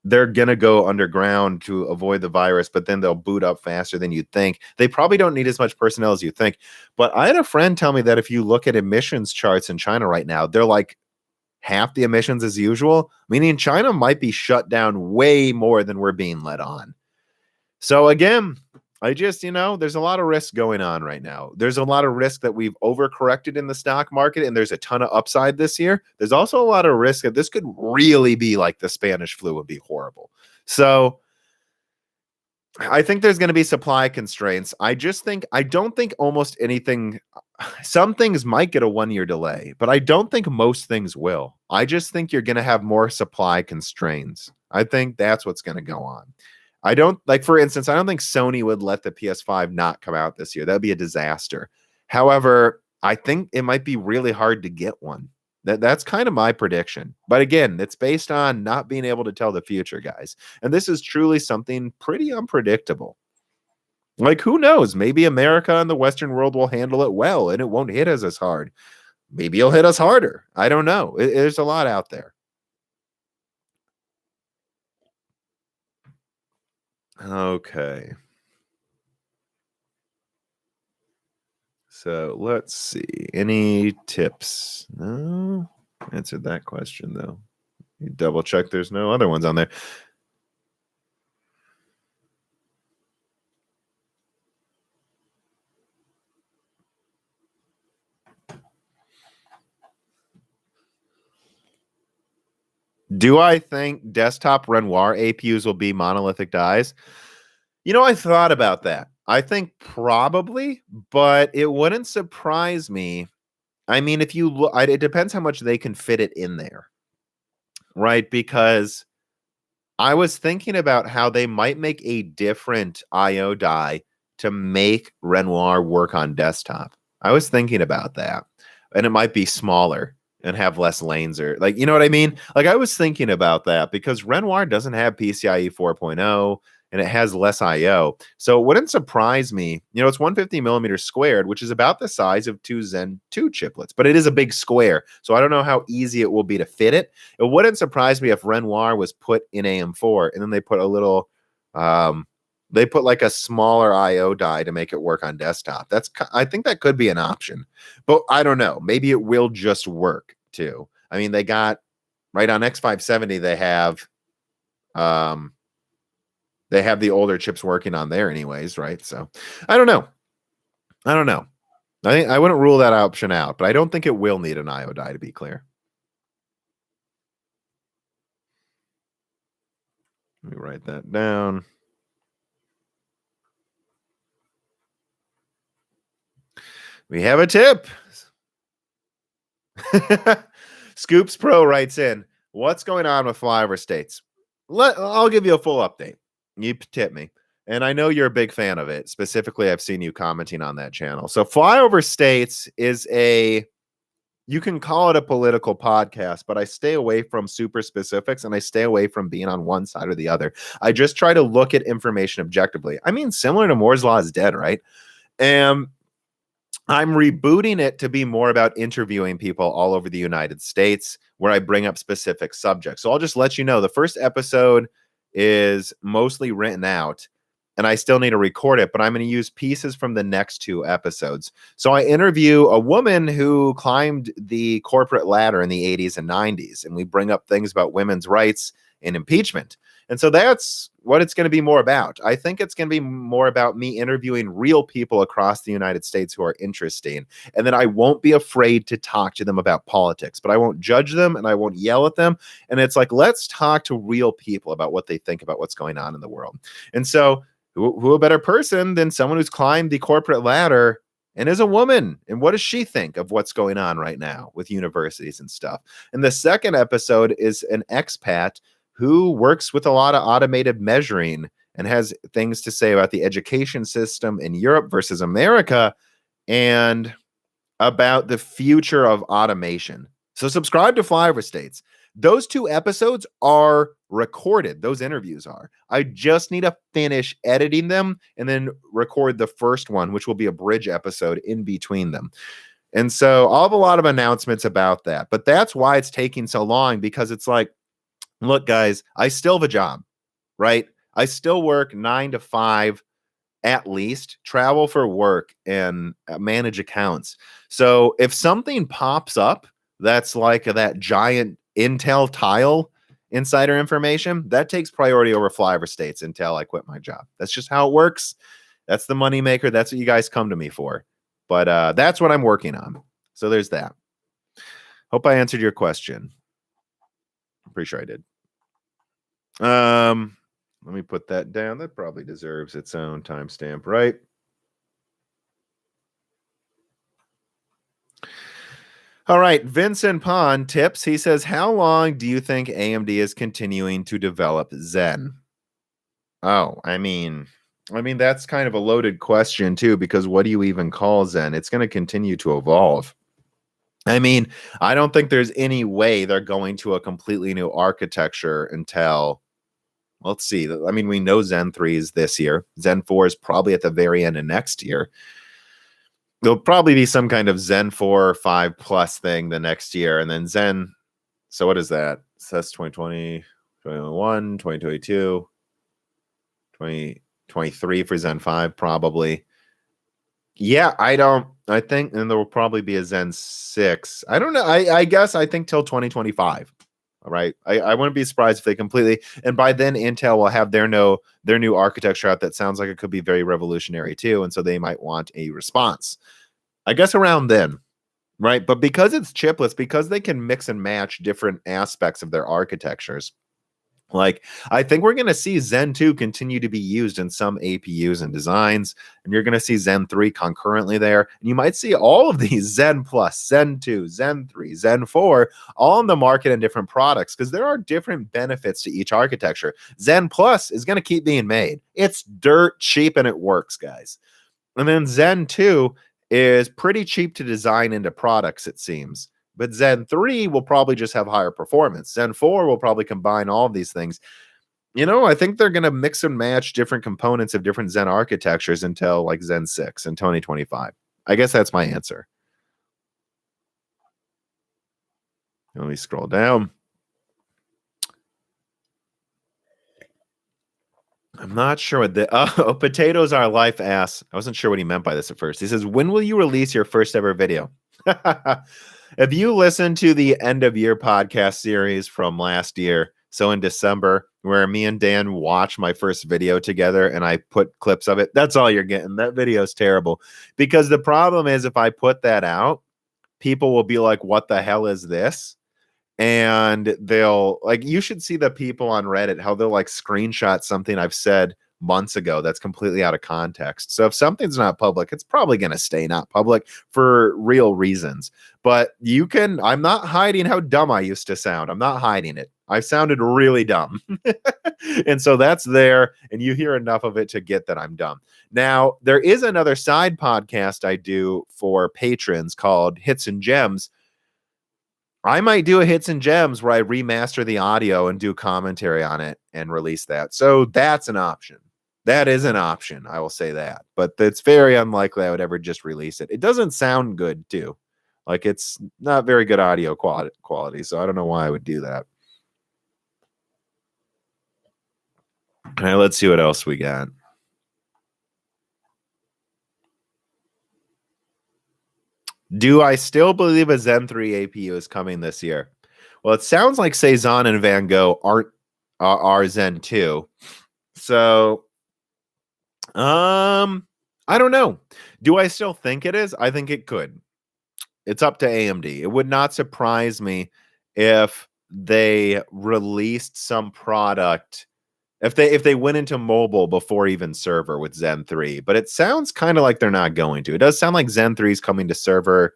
they're going to go underground to avoid the virus, but then they'll boot up faster than you'd think. They probably don't need as much personnel as you think. But I had a friend tell me that if you look at emissions charts in China right now, they're like half the emissions as usual, meaning China might be shut down way more than we're being let on. So again, I just, there's a lot of risk going on right now. There's a lot of risk that we've overcorrected in the stock market, and there's a ton of upside this year. There's also a lot of risk that this could really be like the Spanish flu and be horrible. So I think there's going to be supply constraints. I don't think almost anything, some things might get a 1-year delay, but I don't think most things will. I just think you're going to have more supply constraints. I think that's what's going to go on. For instance, I don't think Sony would let the PS5 not come out this year. That'd be a disaster. However, I think it might be really hard to get one. That's kind of my prediction. But again, it's based on not being able to tell the future, guys. And this is truly something pretty unpredictable. Like, who knows? Maybe America and the Western world will handle it well, and it won't hit us as hard. Maybe it'll hit us harder. I don't know. There's a lot out there. Okay. So let's see. Any tips? No. Answered that question, though. You double check there's no other ones on there. Do I think desktop Renoir APUs will be monolithic dies? I thought about that. I think probably, but it wouldn't surprise me. I mean, if you look, it depends how much they can fit it in there, right? Because I was thinking about how they might make a different IO die to make Renoir work on desktop. I was thinking about that, and it might be smaller and have less lanes, or you know what I mean? I was thinking about that because Renoir doesn't have PCIe 4.0 and it has less IO. So it wouldn't surprise me. It's 150 millimeters squared, which is about the size of two Zen 2 chiplets, but it is a big square. So I don't know how easy it will be to fit it. It wouldn't surprise me if Renoir was put in AM4 and then they put a little, they put like a smaller IO die to make it work on desktop. I think that could be an option, but I don't know. Maybe it will just work too. I mean, they got right on X570. They have the older chips working on there anyways, right? So I don't know. I wouldn't rule that option out, but I don't think it will need an IO die, to be clear. Let me write that down. We have a tip. Scoops Pro writes in, what's going on with flyover states? I'll give you a full update. You tip me. And I know you're a big fan of it. Specifically, I've seen you commenting on that channel. So flyover states is you can call it a political podcast, but I stay away from super specifics and I stay away from being on one side or the other. I just try to look at information objectively. I mean, similar to Moore's Law is dead, right? And I'm rebooting it to be more about interviewing people all over the United States where I bring up specific subjects. So I'll just let you know the first episode is mostly written out and I still need to record it, but I'm going to use pieces from the next 2 episodes. So I interview a woman who climbed the corporate ladder in the 80s and 90s, and we bring up things about women's rights and impeachment. And so that's what it's going to be more about. I think it's going to be more about me interviewing real people across the United States who are interesting. And then I won't be afraid to talk to them about politics, but I won't judge them and I won't yell at them. And it's like, let's talk to real people about what they think about what's going on in the world. And so who a better person than someone who's climbed the corporate ladder and is a woman? And what does she think of what's going on right now with universities and stuff? And the second episode is an expat who works with a lot of automated measuring and has things to say about the education system in Europe versus America and about the future of automation. So subscribe to Flyover States. Those 2 episodes are recorded. Those interviews are. I just need to finish editing them and then record the first one, which will be a bridge episode in between them. And so I'll have a lot of announcements about that. But that's why it's taking so long, because it's like, look, guys, I still have a job, right? I still work 9 to 5 at least, travel for work and manage accounts. So if something pops up that's like that giant Intel tile insider information, that takes priority over flyover states until I quit my job. That's just how it works. That's the moneymaker. That's what you guys come to me for. But that's what I'm working on. So there's that. Hope I answered your question. I'm pretty sure I did. Let me put that down. That probably deserves its own timestamp, right? All right, Vincent Pond tips. He says, how long do you think AMD is continuing to develop Zen? Oh, I mean, that's kind of a loaded question too, because what do you even call Zen? It's going to continue to evolve. I mean, I don't think there's any way they're going to a completely new architecture until, let's see. I mean, we know Zen 3 is this year. Zen 4 is probably at the very end of next year. There'll probably be some kind of Zen 4 or 5 plus thing the next year. And then Zen, so what is that? So that's 2020, 2021, 2022, 2023 for Zen 5, probably. Yeah, I think, and there will probably be a Zen 6. I don't know. I guess I think till 2025. All right. I wouldn't be surprised if they completely, and by then Intel will have their new architecture out that sounds like it could be very revolutionary too. And so they might want a response, I guess, around then. Right. But because it's chipless, because they can mix and match different aspects of their architectures, like, I think we're going to see Zen 2 continue to be used in some APUs and designs, and you're going to see Zen 3 concurrently there. And you might see all of these Zen Plus, Zen 2, Zen 3, Zen 4, all in the market in different products, because there are different benefits to each architecture. Zen Plus is going to keep being made. It's dirt cheap and it works, guys. And then Zen 2 is pretty cheap to design into products, it seems. But Zen 3 will probably just have higher performance. Zen 4 will probably combine all of these things. You know, I think they're going to mix and match different components of different Zen architectures until like Zen 6 in 2025. I guess that's my answer. Let me scroll down. I'm not sure what the potatoes are life ass. I wasn't sure what he meant by this at first. He says, when will you release your first ever video? If you listen to the end of year podcast series from last year, so in December, where me and Dan watch my first video together and I put clips of it, that's all you're getting. That video is terrible, because the problem is if I put that out, people will be like, what the hell is this? And they'll like, you should see the people on Reddit, how they'll like screenshot something I've said months ago that's completely out of context. So if something's not public, it's probably going to stay not public for real reasons. But I'm not hiding how dumb I used to sound. I'm not hiding it. I sounded really dumb. And so that's there, and you hear enough of it to get that I'm dumb. Now, there is another side podcast I do for patrons called Hits and Gems. I might do a Hits and Gems where I remaster the audio and do commentary on it and release that. So that's an option. That is an option. I will say that. But it's very unlikely I would ever just release it. It doesn't sound good, too. Like, it's not very good audio quality. So I don't know why I would do that. All right, let's see what else we got. Do I still believe a Zen 3 APU is coming this year? Well, it sounds like Cezanne and Van Gogh are Zen 2. So, I don't know. Do I still think it is? I think it could. It's up to AMD. It would not surprise me if they released some product, if they went into mobile before even server with Zen 3. But it sounds kind of like they're not going to. It does sound like Zen 3 is coming to server.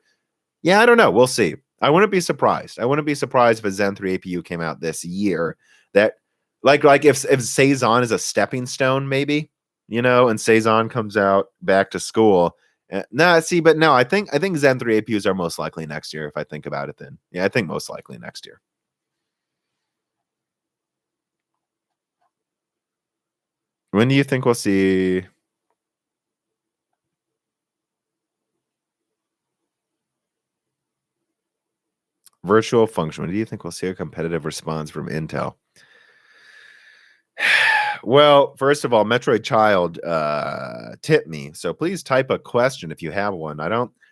Yeah, I don't know. We'll see. I wouldn't be surprised. I wouldn't be surprised if a Zen 3 APU came out this year. That like if Cezanne is a stepping stone, maybe, and Cezanne comes out back to school. But no, I think Zen 3 APUs are most likely next year. If I think about it, then yeah, I think most likely next year. When do you think we'll see? Virtual function. When do you think we'll see a competitive response from Intel? Well, first of all, Metroid Child tipped me. So please type a question if you have one.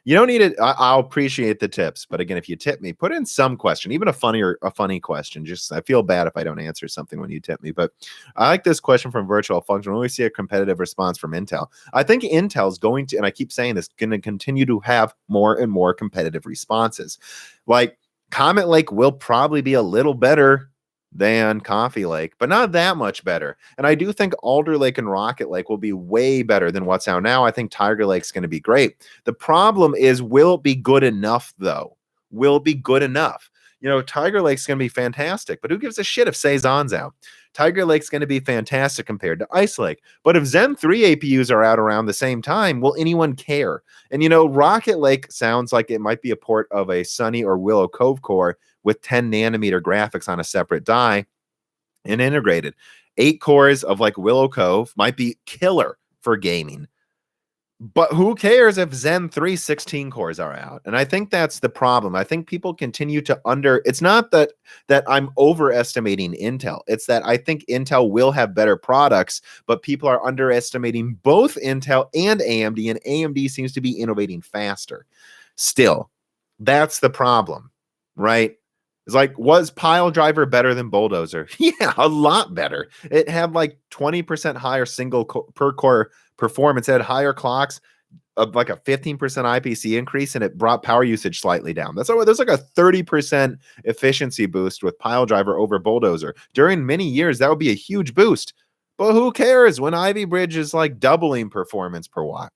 You don't need it. I'll appreciate the tips. But again, if you tip me, put in some question, even a funny question. I feel bad if I don't answer something when you tip me. But I like this question from Virtual Function. When we see a competitive response from Intel, I think Intel's going to, and I keep saying this, going to continue to have more and more competitive responses. Like Comet Lake will probably be a little better than Coffee Lake, but not that much better. And I do think Alder Lake and Rocket Lake will be way better than what's out now. I think Tiger Lake's going to be great. The problem is, will it be good enough, though? Will it be good enough? Tiger Lake's going to be fantastic, but who gives a shit if Cezanne's out? Tiger Lake's going to be fantastic compared to Ice Lake. But if Zen 3 APUs are out around the same time, will anyone care? And, Rocket Lake sounds like it might be a port of a Sunny or Willow Cove core with 10 nanometer graphics on a separate die and integrated. 8 cores of like Willow Cove might be killer for gaming. But who cares if Zen 3 16 cores are out? And I think that's the problem. I think people continue to it's not that I'm overestimating Intel. It's that I think Intel will have better products, but people are underestimating both Intel and AMD, and AMD seems to be innovating faster. Still, that's the problem, right? It's like, was Pile Driver better than Bulldozer? Yeah, a lot better. It had like 20% higher per core performance. It had higher clocks, like a 15% IPC increase, and it brought power usage slightly down. There's like a 30% efficiency boost with Pile Driver over Bulldozer. During many years, that would be a huge boost. But who cares when Ivy Bridge is like doubling performance per watt?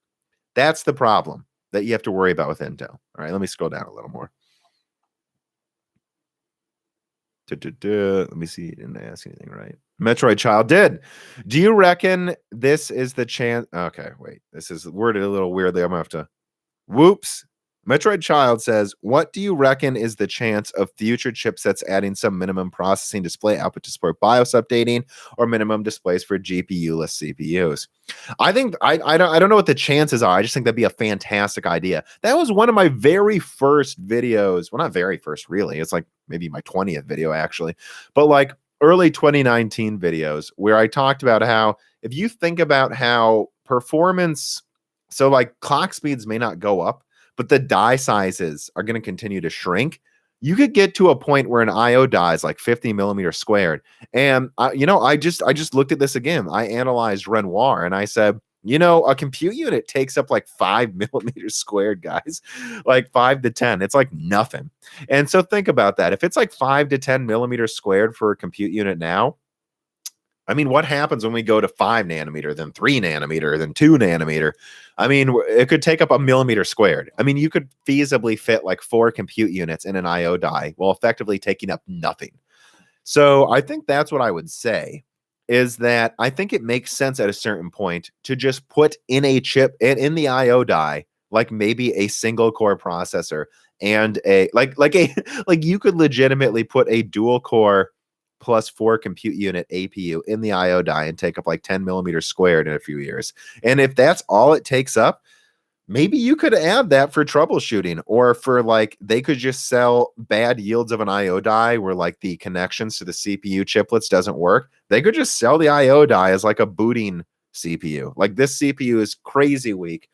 That's the problem that you have to worry about with Intel. All right, let me scroll down a little more. Let me see. Didn't ask anything right. Metroid Child did. Do you reckon this is the chance? Okay, wait. This is worded a little weirdly. I'm going to have to. Whoops. Metroid Child says, what do you reckon is the chance of future chipsets adding some minimum processing display output to support BIOS updating or minimum displays for GPU-less CPUs? I think I don't know what the chances are. I just think that'd be a fantastic idea. That was one of my very first videos. Well, not very first, really. It's like maybe my 20th video, actually. But like early 2019 videos where I talked about how if you think about how performance, so like clock speeds may not go up, but the die sizes are going to continue to shrink. You could get to a point where an IO die is like 50 millimeters squared. And, I just looked at this again. I analyzed Renoir and I said, a compute unit takes up like 5 millimeters squared, guys, like 5 to 10. It's like nothing. And so think about that. If it's like 5 to 10 millimeters squared for a compute unit now, I mean, what happens when we go to 5 nanometer, then 3 nanometer, then 2 nanometer? I mean, it could take up a millimeter squared. I mean, you could feasibly fit like 4 compute units in an IO die while effectively taking up nothing. So I think that's what I would say, is that I think it makes sense at a certain point to just put in a chip in the IO die, like maybe a single core processor and a like you could legitimately put a dual core plus 4 compute unit APU in the IO die and take up like 10 millimeters squared in a few years. And if that's all it takes up, maybe you could add that for troubleshooting, or for like they could just sell bad yields of an IO die where like the connections to the CPU chiplets doesn't work. They could just sell the IO die as like a booting CPU. Like, this CPU is crazy weak,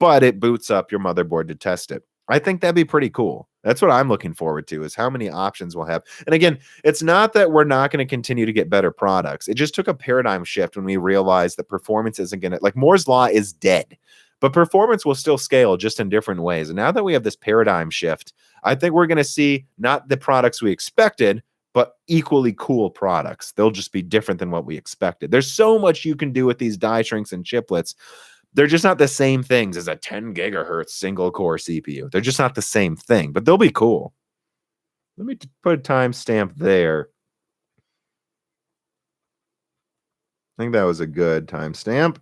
but it boots up your motherboard to test it. I think that'd be pretty cool. That's what I'm looking forward to, is how many options we'll have. And again, it's not that we're not going to continue to get better products. It just took a paradigm shift when we realized that performance isn't going to, like, Moore's law is dead, but performance will still scale, just in different ways. And now that we have this paradigm shift, I think we're going to see not the products we expected, but equally cool products. They'll just be different than what we expected. There's so much you can do with these die shrinks and chiplets. They're just not the same things as a 10 gigahertz single core CPU. They're just not the same thing, but they'll be cool. Let me put a timestamp there. I think that was a good timestamp.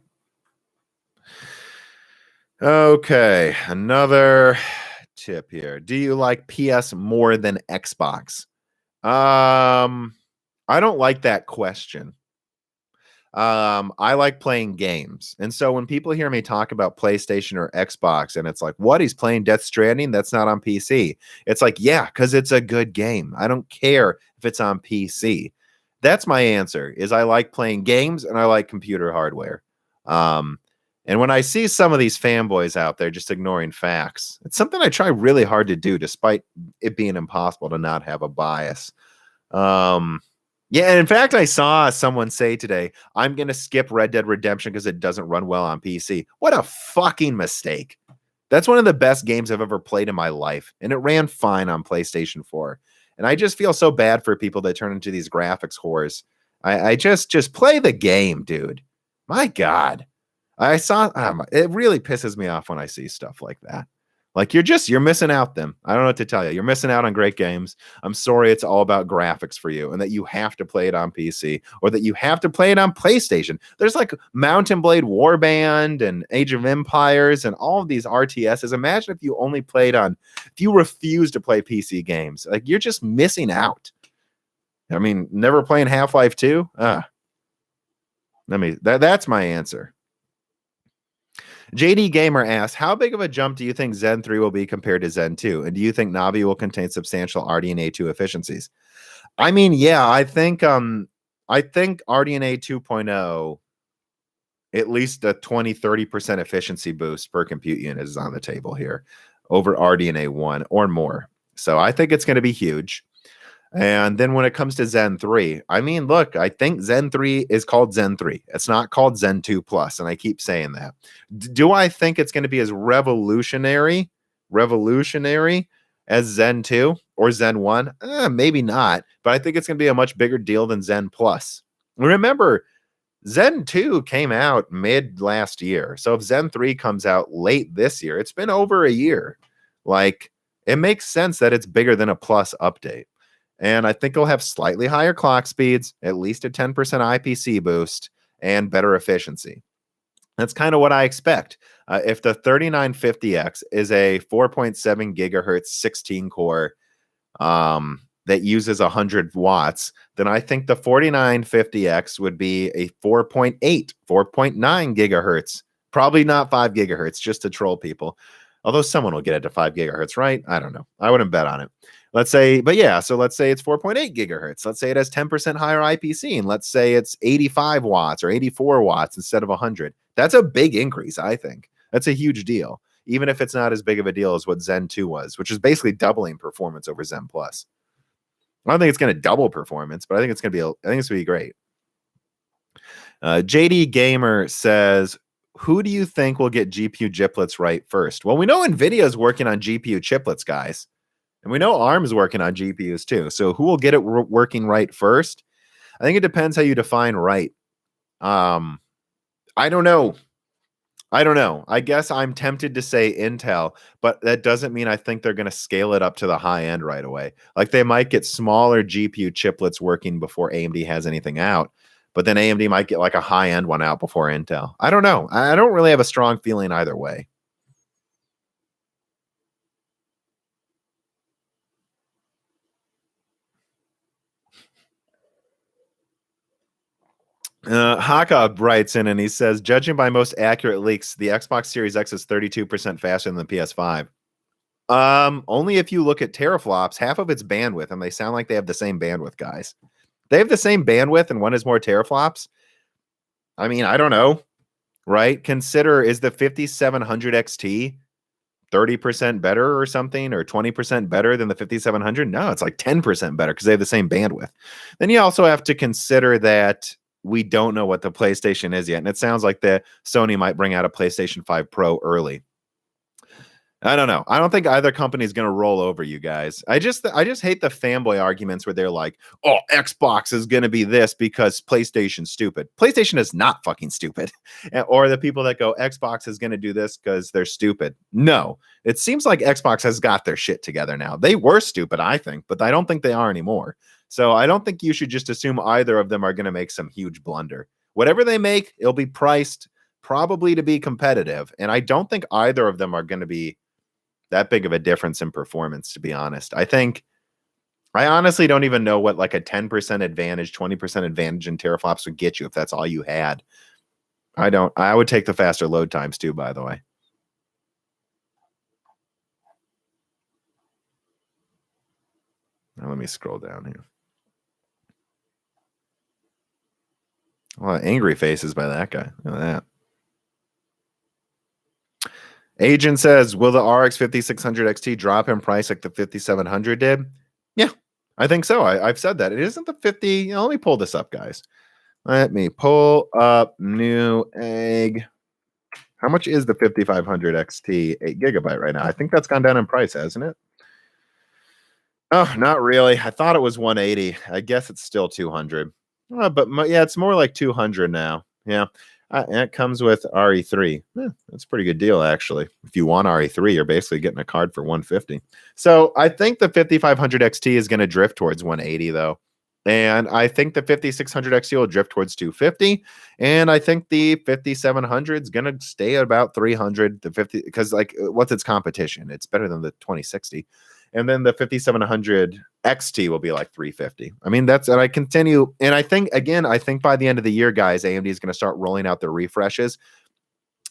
Okay, another tip here. Do you like PS more than Xbox? I don't like that question. I like playing games. And so when people hear me talk about PlayStation or Xbox, and it's like, what, he's playing Death Stranding? That's not on PC. It's like, yeah, because it's a good game. I don't care if it's on PC. That's my answer, is I like playing games and I like computer hardware. And when I see some of these fanboys out there just ignoring facts, it's something I try really hard to do, despite it being impossible to not have a bias. Yeah, and in fact, I saw someone say today, I'm going to skip Red Dead Redemption because it doesn't run well on PC. What a fucking mistake. That's one of the best games I've ever played in my life, and it ran fine on PlayStation 4. And I just feel so bad for people that turn into these graphics whores. I just play the game, dude. My God. I saw it really pisses me off when I see stuff like that. Like, you're missing out then. I don't know what to tell you. You're missing out on great games. I'm sorry it's all about graphics for you, and that you have to play it on PC, or that you have to play it on PlayStation. There's like Mountain Blade Warband and Age of Empires and all of these RTSs. Imagine if you only played on, if you refuse to play PC games. Like, you're just missing out. I mean, never playing Half-Life 2? That's my answer. JD Gamer asks, how big of a jump do you think Zen 3 will be compared to Zen 2? And do you think Navi will contain substantial RDNA 2 efficiencies? I mean, yeah, I think RDNA 2.0, at least a 20-30% efficiency boost per compute unit is on the table here over RDNA 1 or more. So I think it's going to be huge. And then when it comes to Zen 3, I mean, look, I think Zen 3 is called Zen 3. It's not called Zen 2 Plus, and I keep saying that. Do I think it's going to be as revolutionary as Zen 2 or Zen 1? Maybe not, but I think it's going to be a much bigger deal than Zen Plus. Remember, Zen 2 came out mid last year. So if Zen 3 comes out late this year, it's been over a year. Like, it makes sense that it's bigger than a Plus update. And I think it'll have slightly higher clock speeds, at least a 10% IPC boost, and better efficiency. That's kind of what I expect. If the 3950X is a 4.7 gigahertz 16 core that uses 100 watts, then I think the 4950X would be a 4.8 gigahertz. Probably not 5 gigahertz, just to troll people. Although someone will get it to 5 gigahertz, right? I don't know. I wouldn't bet on it. Let's say, but yeah, so let's say it's 4.8 gigahertz. Let's say it has 10% higher IPC, and let's say it's 85 watts or 84 watts instead of 100. That's a big increase, I think. That's a huge deal, even if it's not as big of a deal as what Zen 2 was, which is basically doubling performance over Zen Plus. I don't think it's going to double performance, but I think it's going to be great. JD Gamer says, who do you think will get GPU chiplets right first? Well, we know Nvidia is working on GPU chiplets, guys. And we know ARM is working on GPUs too. So who will get it working right first? I think it depends how you define right. I don't know. I guess I'm tempted to say Intel, but that doesn't mean I think they're going to scale it up to the high end right away. Like they might get smaller GPU chiplets working before AMD has anything out, but then AMD might get like a high end one out before Intel. I don't know. I don't really have a strong feeling either way. Haka writes in and he says, judging by most accurate leaks, the Xbox Series X is 32% faster than the PS5. Only if you look at teraflops, half of its bandwidth, and they sound like they have the same bandwidth, guys. They have the same bandwidth, and one is more teraflops. I mean, I don't know, right? Consider, is the 5700 XT 30% better or something, or 20% better than the 5700? No, it's like 10% better because they have the same bandwidth. Then you also have to consider that we don't know what the PlayStation is yet, and it sounds like the Sony might bring out a PlayStation 5 Pro early. I don't know. I don't think either company is going to roll over you guys. I just hate the fanboy arguments where they're like, "Oh, Xbox is going to be this because PlayStation's stupid." PlayStation is not fucking stupid. Or the people that go, "Xbox is going to do this because they're stupid." No, it seems like Xbox has got their shit together now. They were stupid, I think, but I don't think they are anymore. So I don't think you should just assume either of them are going to make some huge blunder. Whatever they make, it'll be priced probably to be competitive, and I don't think either of them are going to be that big of a difference in performance, to be honest. I honestly don't even know what like a 10% advantage, 20% advantage in teraflops would get you if that's all you had. I would take the faster load times too, by the way. Now let me scroll down here. A lot of angry faces by that guy. Look at that. Agent says, will the RX 5600 XT drop in price like the 5700 did? Yeah, I think so. I've said that. It isn't the 50. Let me pull this up, guys. Let me pull up Newegg. How much is the 5500 XT 8 gigabyte right now? I think that's gone down in price, hasn't it? Oh, not really. I thought it was 180. I guess it's still 200. But yeah, it's more like 200 now. Yeah. It comes with RE3. That's a pretty good deal, actually. If you want RE3, you're basically getting a card for 150. So I think the 5500 XT is going to drift towards 180, though. And I think the 5600 XT will drift towards 250. And I think the 5700 is going to stay at about 300 to 50 because, like, what's its competition? It's better than the 2060. And then the 5700 XT will be like 350. I mean, and I continue. And I think by the end of the year, guys, AMD is going to start rolling out their refreshes.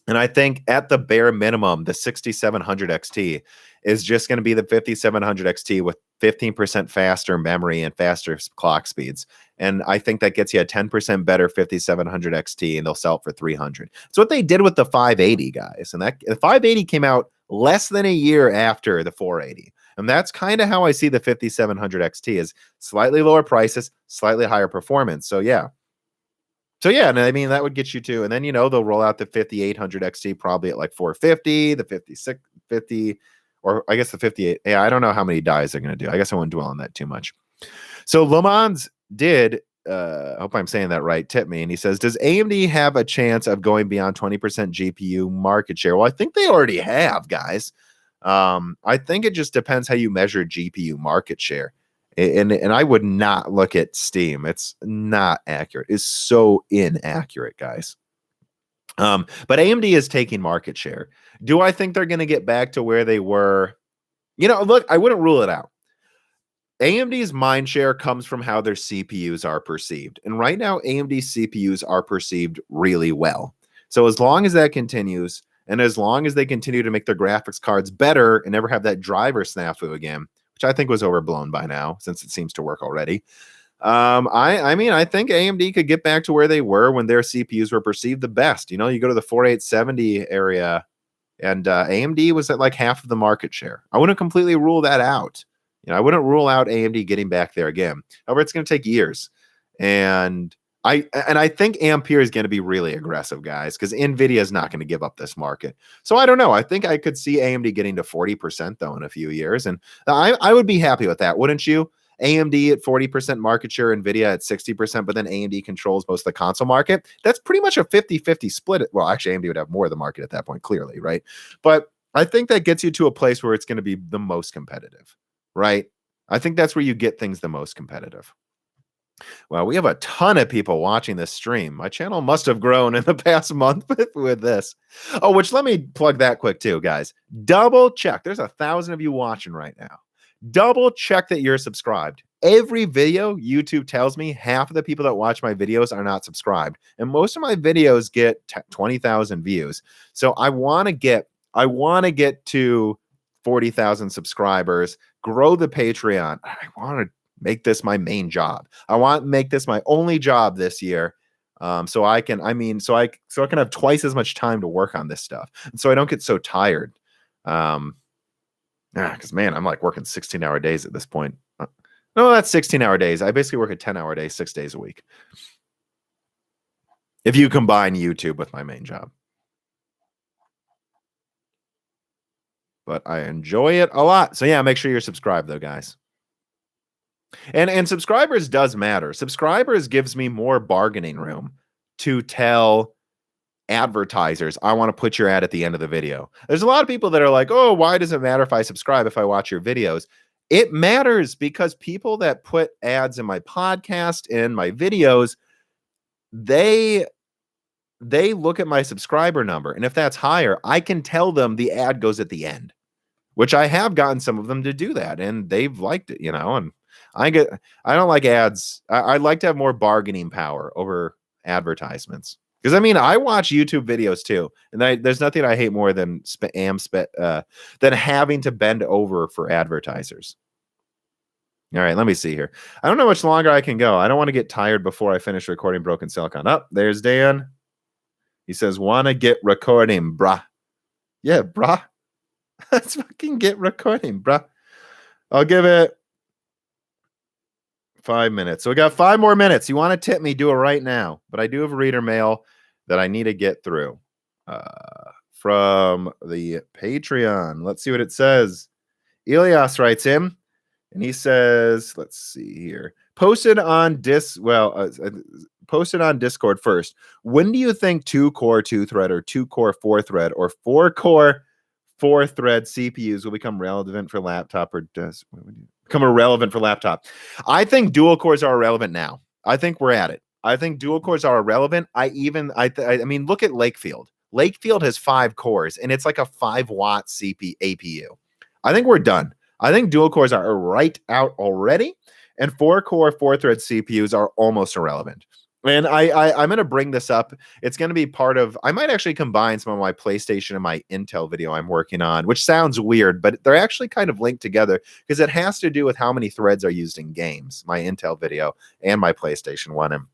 And I think at the bare minimum, the 6700 XT is just going to be the 5700 XT with 15% faster memory and faster clock speeds. And I think that gets you a 10% better 5700 XT, and they'll sell it for 300. It's what they did with the 580, guys. And the 580 came out less than a year after the 480. And that's kind of how I see the 5700 XT is slightly lower prices, slightly higher performance. So yeah. And I mean, that would get you to, and then, they'll roll out the 5800 XT probably at like 450, the 5650, or I guess the 58. Yeah, I don't know how many dies they're going to do. I guess I won't dwell on that too much. So Lamans did, I hope I'm saying that right, tip me. And he says, does AMD have a chance of going beyond 20% GPU market share? Well, I think they already have, guys. I think it just depends how you measure GPU market share. And I would not look at Steam. It's not accurate. It's so inaccurate, guys. But AMD is taking market share. Do I think they're going to get back to where they were? Look, I wouldn't rule it out. AMD's mind share comes from how their CPUs are perceived. And right now, AMD CPUs are perceived really well. So as long as that continues, and as long as they continue to make their graphics cards better and never have that driver snafu again, which I think was overblown by now since it seems to work already. I think AMD could get back to where they were when their CPUs were perceived the best. You go to the 4870 area, and AMD was at like half of the market share. I wouldn't completely rule that out. I wouldn't rule out AMD getting back there again. However, it's going to take years. And I think Ampere is going to be really aggressive, guys, because Nvidia is not going to give up this market. So I don't know. I think I could see AMD getting to 40% though in a few years, and I would be happy with that, wouldn't you? AMD at 40% market share, Nvidia at 60%, but then AMD controls most of the console market. That's pretty much a 50-50 split. Well, actually, AMD would have more of the market at that point, clearly, right? But I think that gets you to a place where it's going to be the most competitive, right? I think that's where you get things the most competitive. Well, we have a ton of people watching this stream. My channel must have grown in the past month with this. Oh, which let me plug that quick too, guys. Double check. There's 1,000 of you watching right now. Double check that you're subscribed. Every video, YouTube tells me half of the people that watch my videos are not subscribed. And most of my videos get 20,000 views. So I want to get to 40,000 subscribers, grow the Patreon. I want to make this my main job. I want to make this my only job this year. So I can have twice as much time to work on this stuff. And so I don't get so tired. Because man, I'm like working 16-hour days at this point. No, that's 16-hour days. I basically work a 10-hour day, 6 days a week. If you combine YouTube with my main job. But I enjoy it a lot. So yeah, make sure you're subscribed though, guys. And subscribers does matter. Subscribers gives me more bargaining room to tell advertisers, I want to put your ad at the end of the video. There's a lot of people that are like, oh, why does it matter if I subscribe if I watch your videos? It matters because people that put ads in my podcast and my videos, they look at my subscriber number. And if that's higher, I can tell them the ad goes at the end, which I have gotten some of them to do that. And they've liked it, and I don't like ads. I like to have more bargaining power over advertisements. Because I watch YouTube videos too, and there's nothing I hate more than than having to bend over for advertisers. All right, let me see here. I don't know how much longer I can go. I don't want to get tired before I finish recording Broken Silicon. Oh, there's Dan. He says, "Wanna get recording, brah?" Yeah, brah. Let's fucking get recording, brah. I'll give it 5 minutes. So we got 5 more minutes. You want to tip me, do it right now. But I do have a reader mail that I need to get through from the Patreon. Let's see what it says. Elias writes in, and he says, let's see here. Posted on Discord first. When do you think 2-core 2-thread or 2-core 4-thread or 4-core 4-thread CPUs will become relevant for laptop, or does become irrelevant for laptop? I think dual cores are irrelevant now. I think we're at it. I think dual cores are irrelevant. I mean, look at Lakefield. Lakefield has 5 cores, and it's like a 5-watt APU. I think we're done. I think dual cores are right out already, and 4-core 4-thread CPUs are almost irrelevant. And I'm going to bring this up. It's going to be part of, I might actually combine some of my PlayStation and my Intel video I'm working on, which sounds weird, but they're actually kind of linked together because it has to do with how many threads are used in games, my Intel video and my PlayStation 1. And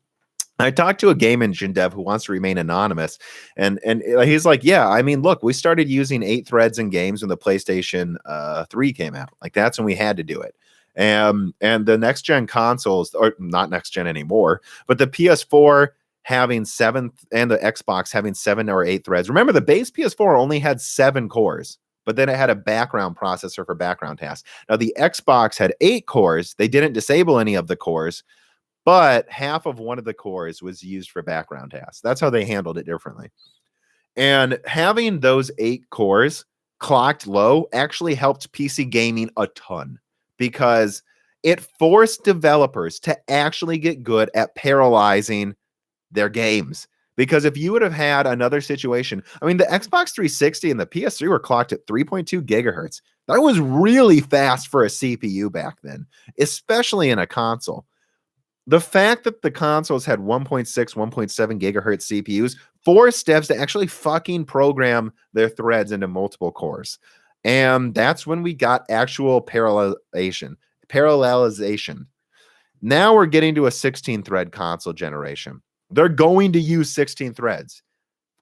I talked to a game engine dev who wants to remain anonymous, and he's like, yeah, look, we started using 8 threads in games when the PlayStation 3 came out. Like, that's when we had to do it. And the next gen consoles, or not next gen anymore, but the PS4 having 7 and the Xbox having 7 or 8 threads. Remember, the base PS4 only had 7 cores, but then it had a background processor for background tasks. Now the Xbox had 8 cores. They didn't disable any of the cores, but half of one of the cores was used for background tasks. That's how they handled it differently. And having those 8 cores clocked low actually helped PC gaming a ton, because it forced developers to actually get good at parallelizing their games. Because if you would have had another situation, the Xbox 360 and the PS3 were clocked at 3.2 gigahertz. That was really fast for a CPU back then, especially in a console. The fact that the consoles had 1.6, 1.7 gigahertz CPUs forced devs to actually fucking program their threads into multiple cores. And that's when we got actual parallelization. Now we're getting to a 16-thread console generation. They're going to use 16 threads.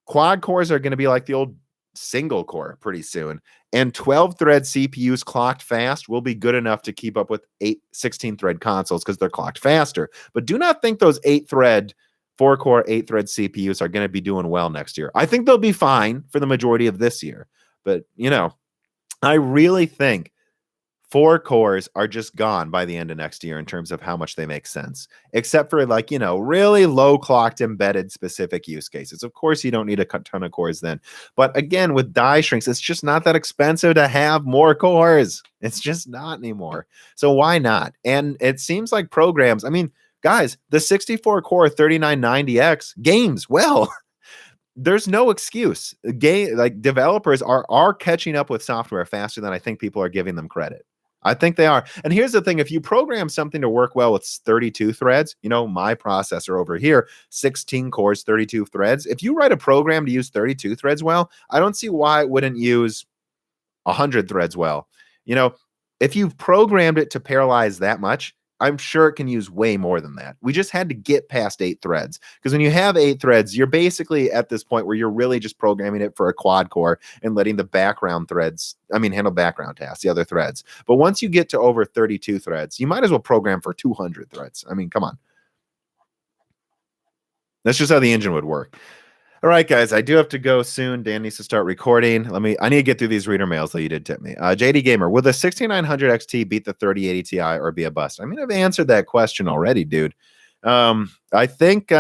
Quad cores are going to be like the old single core pretty soon. And 12-thread CPUs clocked fast will be good enough to keep up with 16-thread consoles because they're clocked faster. But do not think those 4-core 8-thread CPUs are going to be doing well next year. I think they'll be fine for the majority of this year. But, I really think 4 cores are just gone by the end of next year in terms of how much they make sense, except for like, really low clocked embedded specific use cases. Of course, you don't need a ton of cores then. But again, with die shrinks, it's just not that expensive to have more cores. It's just not anymore. So why not? And it seems like programs, I mean, guys, the 64 core 3990X games, well, there's no excuse. Like developers are catching up with software faster than I think people are giving them credit. I think they are. And here's the thing. If you program something to work well with 32 threads, my processor over here, 16 cores, 32 threads. If you write a program to use 32 threads well, I don't see why it wouldn't use 100 threads well. If you've programmed it to parallelize that much, I'm sure it can use way more than that. We just had to get past 8 threads, because when you have 8 threads, you're basically at this point where you're really just programming it for a quad core and letting the background threads, handle background tasks, the other threads. But once you get to over 32 threads, you might as well program for 200 threads. Come on. That's just how the engine would work. All right, guys, I do have to go soon. Dan needs to start recording. I need to get through these reader mails that you did tip me. JD Gamer, will the 6900 XT beat the 3080 Ti or be a bust? I've answered that question already, dude. I think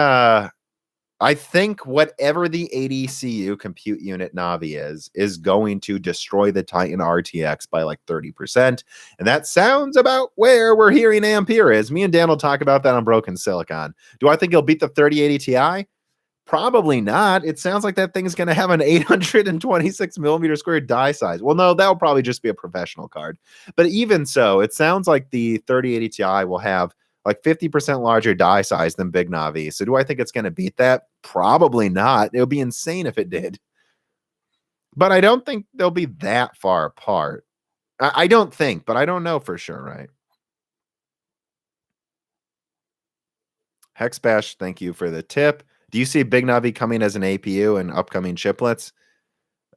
whatever the 80 CU compute unit Navi is going to destroy the Titan RTX by like 30%. And that sounds about where we're hearing Ampere is. Me and Dan will talk about that on Broken Silicon. Do I think it'll beat the 3080 Ti? Probably not. It sounds like that thing's going to have an 826 millimeter square die size. Well, no, that'll probably just be a professional card. But even so, it sounds like the 3080 Ti will have like 50% larger die size than Big Navi. So do I think it's going to beat that? Probably not. It would be insane if it did. But I don't think they'll be that far apart. I don't think, but I don't know for sure, right? Hexbash, thank you for the tip. Do you see Big Navi coming as an APU and upcoming chiplets?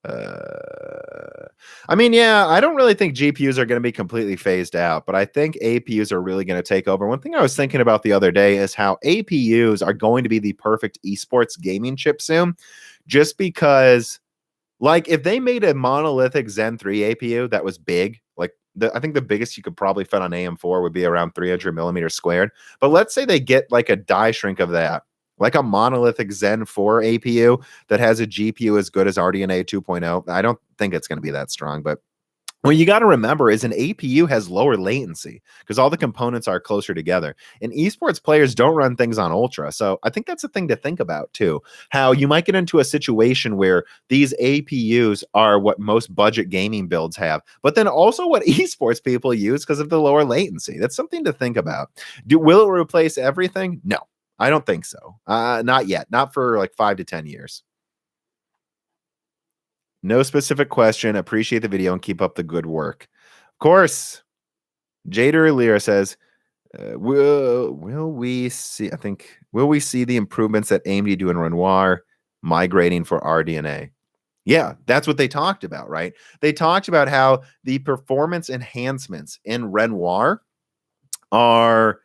Yeah, I don't really think GPUs are going to be completely phased out, but I think APUs are really going to take over. One thing I was thinking about the other day is how APUs are going to be the perfect esports gaming chip soon, just because, like, if they made a monolithic Zen 3 APU that was big, like, I think the biggest you could probably fit on AM4 would be around 300 millimeters squared. But let's say they get like a die shrink of that, like a monolithic Zen 4 APU that has a GPU as good as RDNA 2.0. I don't think it's going to be that strong, but what you got to remember is an APU has lower latency because all the components are closer together. And esports players don't run things on Ultra. So I think that's a thing to think about too, how you might get into a situation where these APUs are what most budget gaming builds have, but then also what esports people use because of the lower latency. That's something to think about. Will it replace everything? No. I don't think so. Not yet. Not for like 5 to 10 years. No specific question. Appreciate the video and keep up the good work. Of course, Jader Lear says, will we see the improvements that AMD do in Renoir migrating for RDNA? Yeah, that's what they talked about, right? They talked about how the performance enhancements in Renoir are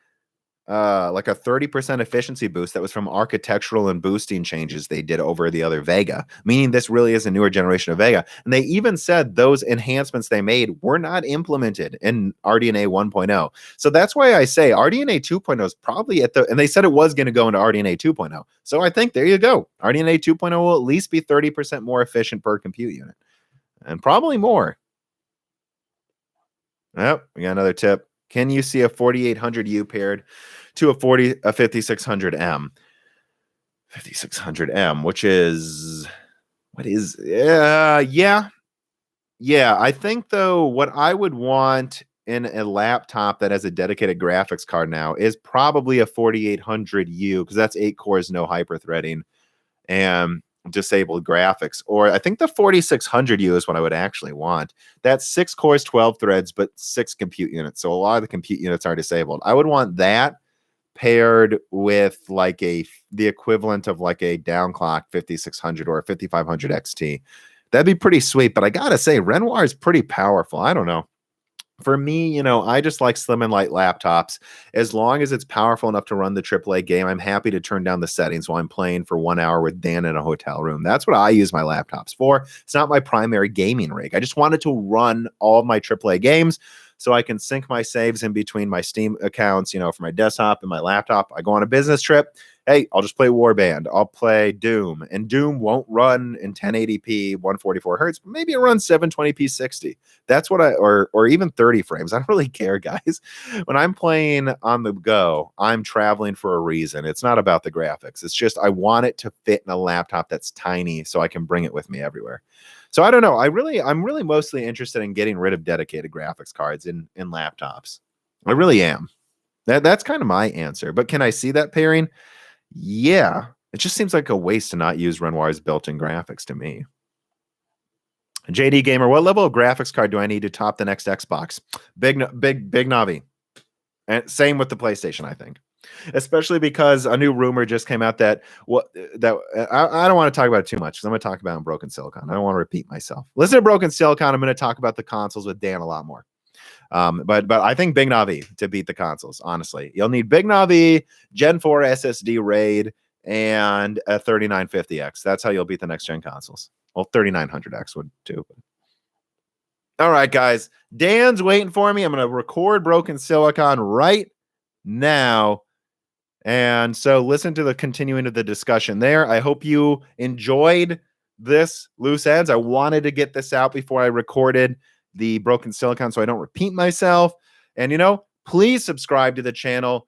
like a 30% efficiency boost that was from architectural and boosting changes they did over the other Vega, meaning this really is a newer generation of Vega. And they even said those enhancements they made were not implemented in RDNA 1.0. So that's why I say RDNA 2.0 is probably and they said it was going to go into RDNA 2.0. So I think there you go. RDNA 2.0 will at least be 30% more efficient per compute unit and probably more. Oh, we got another tip. Can you see a 4800U paired to a 5600M? 5600M, which is, yeah. I think though, what I would want in a laptop that has a dedicated graphics card now is probably a 4800U, because that's 8 cores, no hyperthreading, and disabled graphics. Or I think the 4600U is what I would actually want. That's 6 cores, 12 threads, but 6 compute units. So a lot of the compute units are disabled. I would want that paired with like the equivalent of like a downclock 5600 or a 5500 XT. That'd be pretty sweet. But I gotta say, Renoir is pretty powerful. I don't know. For me, I just like slim and light laptops. As long as it's powerful enough to run the AAA game, I'm happy to turn down the settings while I'm playing for 1 hour with Dan in a hotel room. That's what I use my laptops for. It's not my primary gaming rig. I just wanted to run all of my AAA games. so I can sync my saves in between my Steam accounts, you know, for my desktop and my laptop. I go on a business trip. Hey, I'll just play Warband. I'll play Doom, and Doom won't run in 1080p, 144 hertz, but maybe it runs 720p 60. That's what or even 30 frames. I don't really care, guys. When I'm playing on the go, I'm traveling for a reason. It's not about the graphics. It's just I want it to fit in a laptop that's tiny so I can bring it with me everywhere. So I don't know. I'm really mostly interested in getting rid of dedicated graphics cards in laptops. I really am. That's kind of my answer. But can I see that pairing? Yeah. It just seems like a waste to not use Renoir's built-in graphics to me. JD Gamer, what level of graphics card do I need to top the next Xbox? Big Navi. And same with the PlayStation, I think. Especially because a new rumor just came out that I don't want to talk about it too much because I'm going to talk about Broken Silicon. I don't want to repeat myself. Listen to Broken Silicon. I'm going to talk about the consoles with Dan a lot more. But I think Big Navi to beat the consoles, honestly. You'll need Big Navi, Gen 4 SSD RAID, and a 3950X. That's how you'll beat the next gen consoles. Well, 3900X would too. All right, guys. Dan's waiting for me. I'm going to record Broken Silicon right now. And so listen to the continuing of the discussion there. I hope you enjoyed this loose ends. I wanted to get this out before I recorded the Broken Silicon so I don't repeat myself. And, you know, please subscribe to the channel.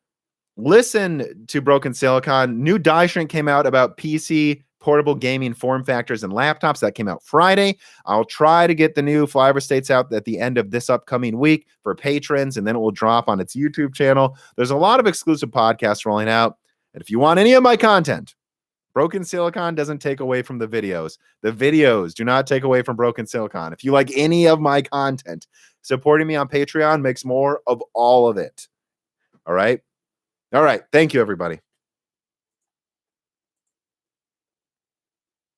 Listen to Broken Silicon. New die shrink came out about PC portable gaming form factors and laptops. That came out Friday. I'll try to get the new flyover states out at the end of this upcoming week for patrons, and then it will drop on its YouTube channel. There's a lot of exclusive podcasts rolling out. And if you want any of my content, Broken Silicon doesn't take away from the videos. The videos do not take away from Broken Silicon. If you like any of my content, supporting me on Patreon makes more of all of it. All right. All right. Thank you, everybody.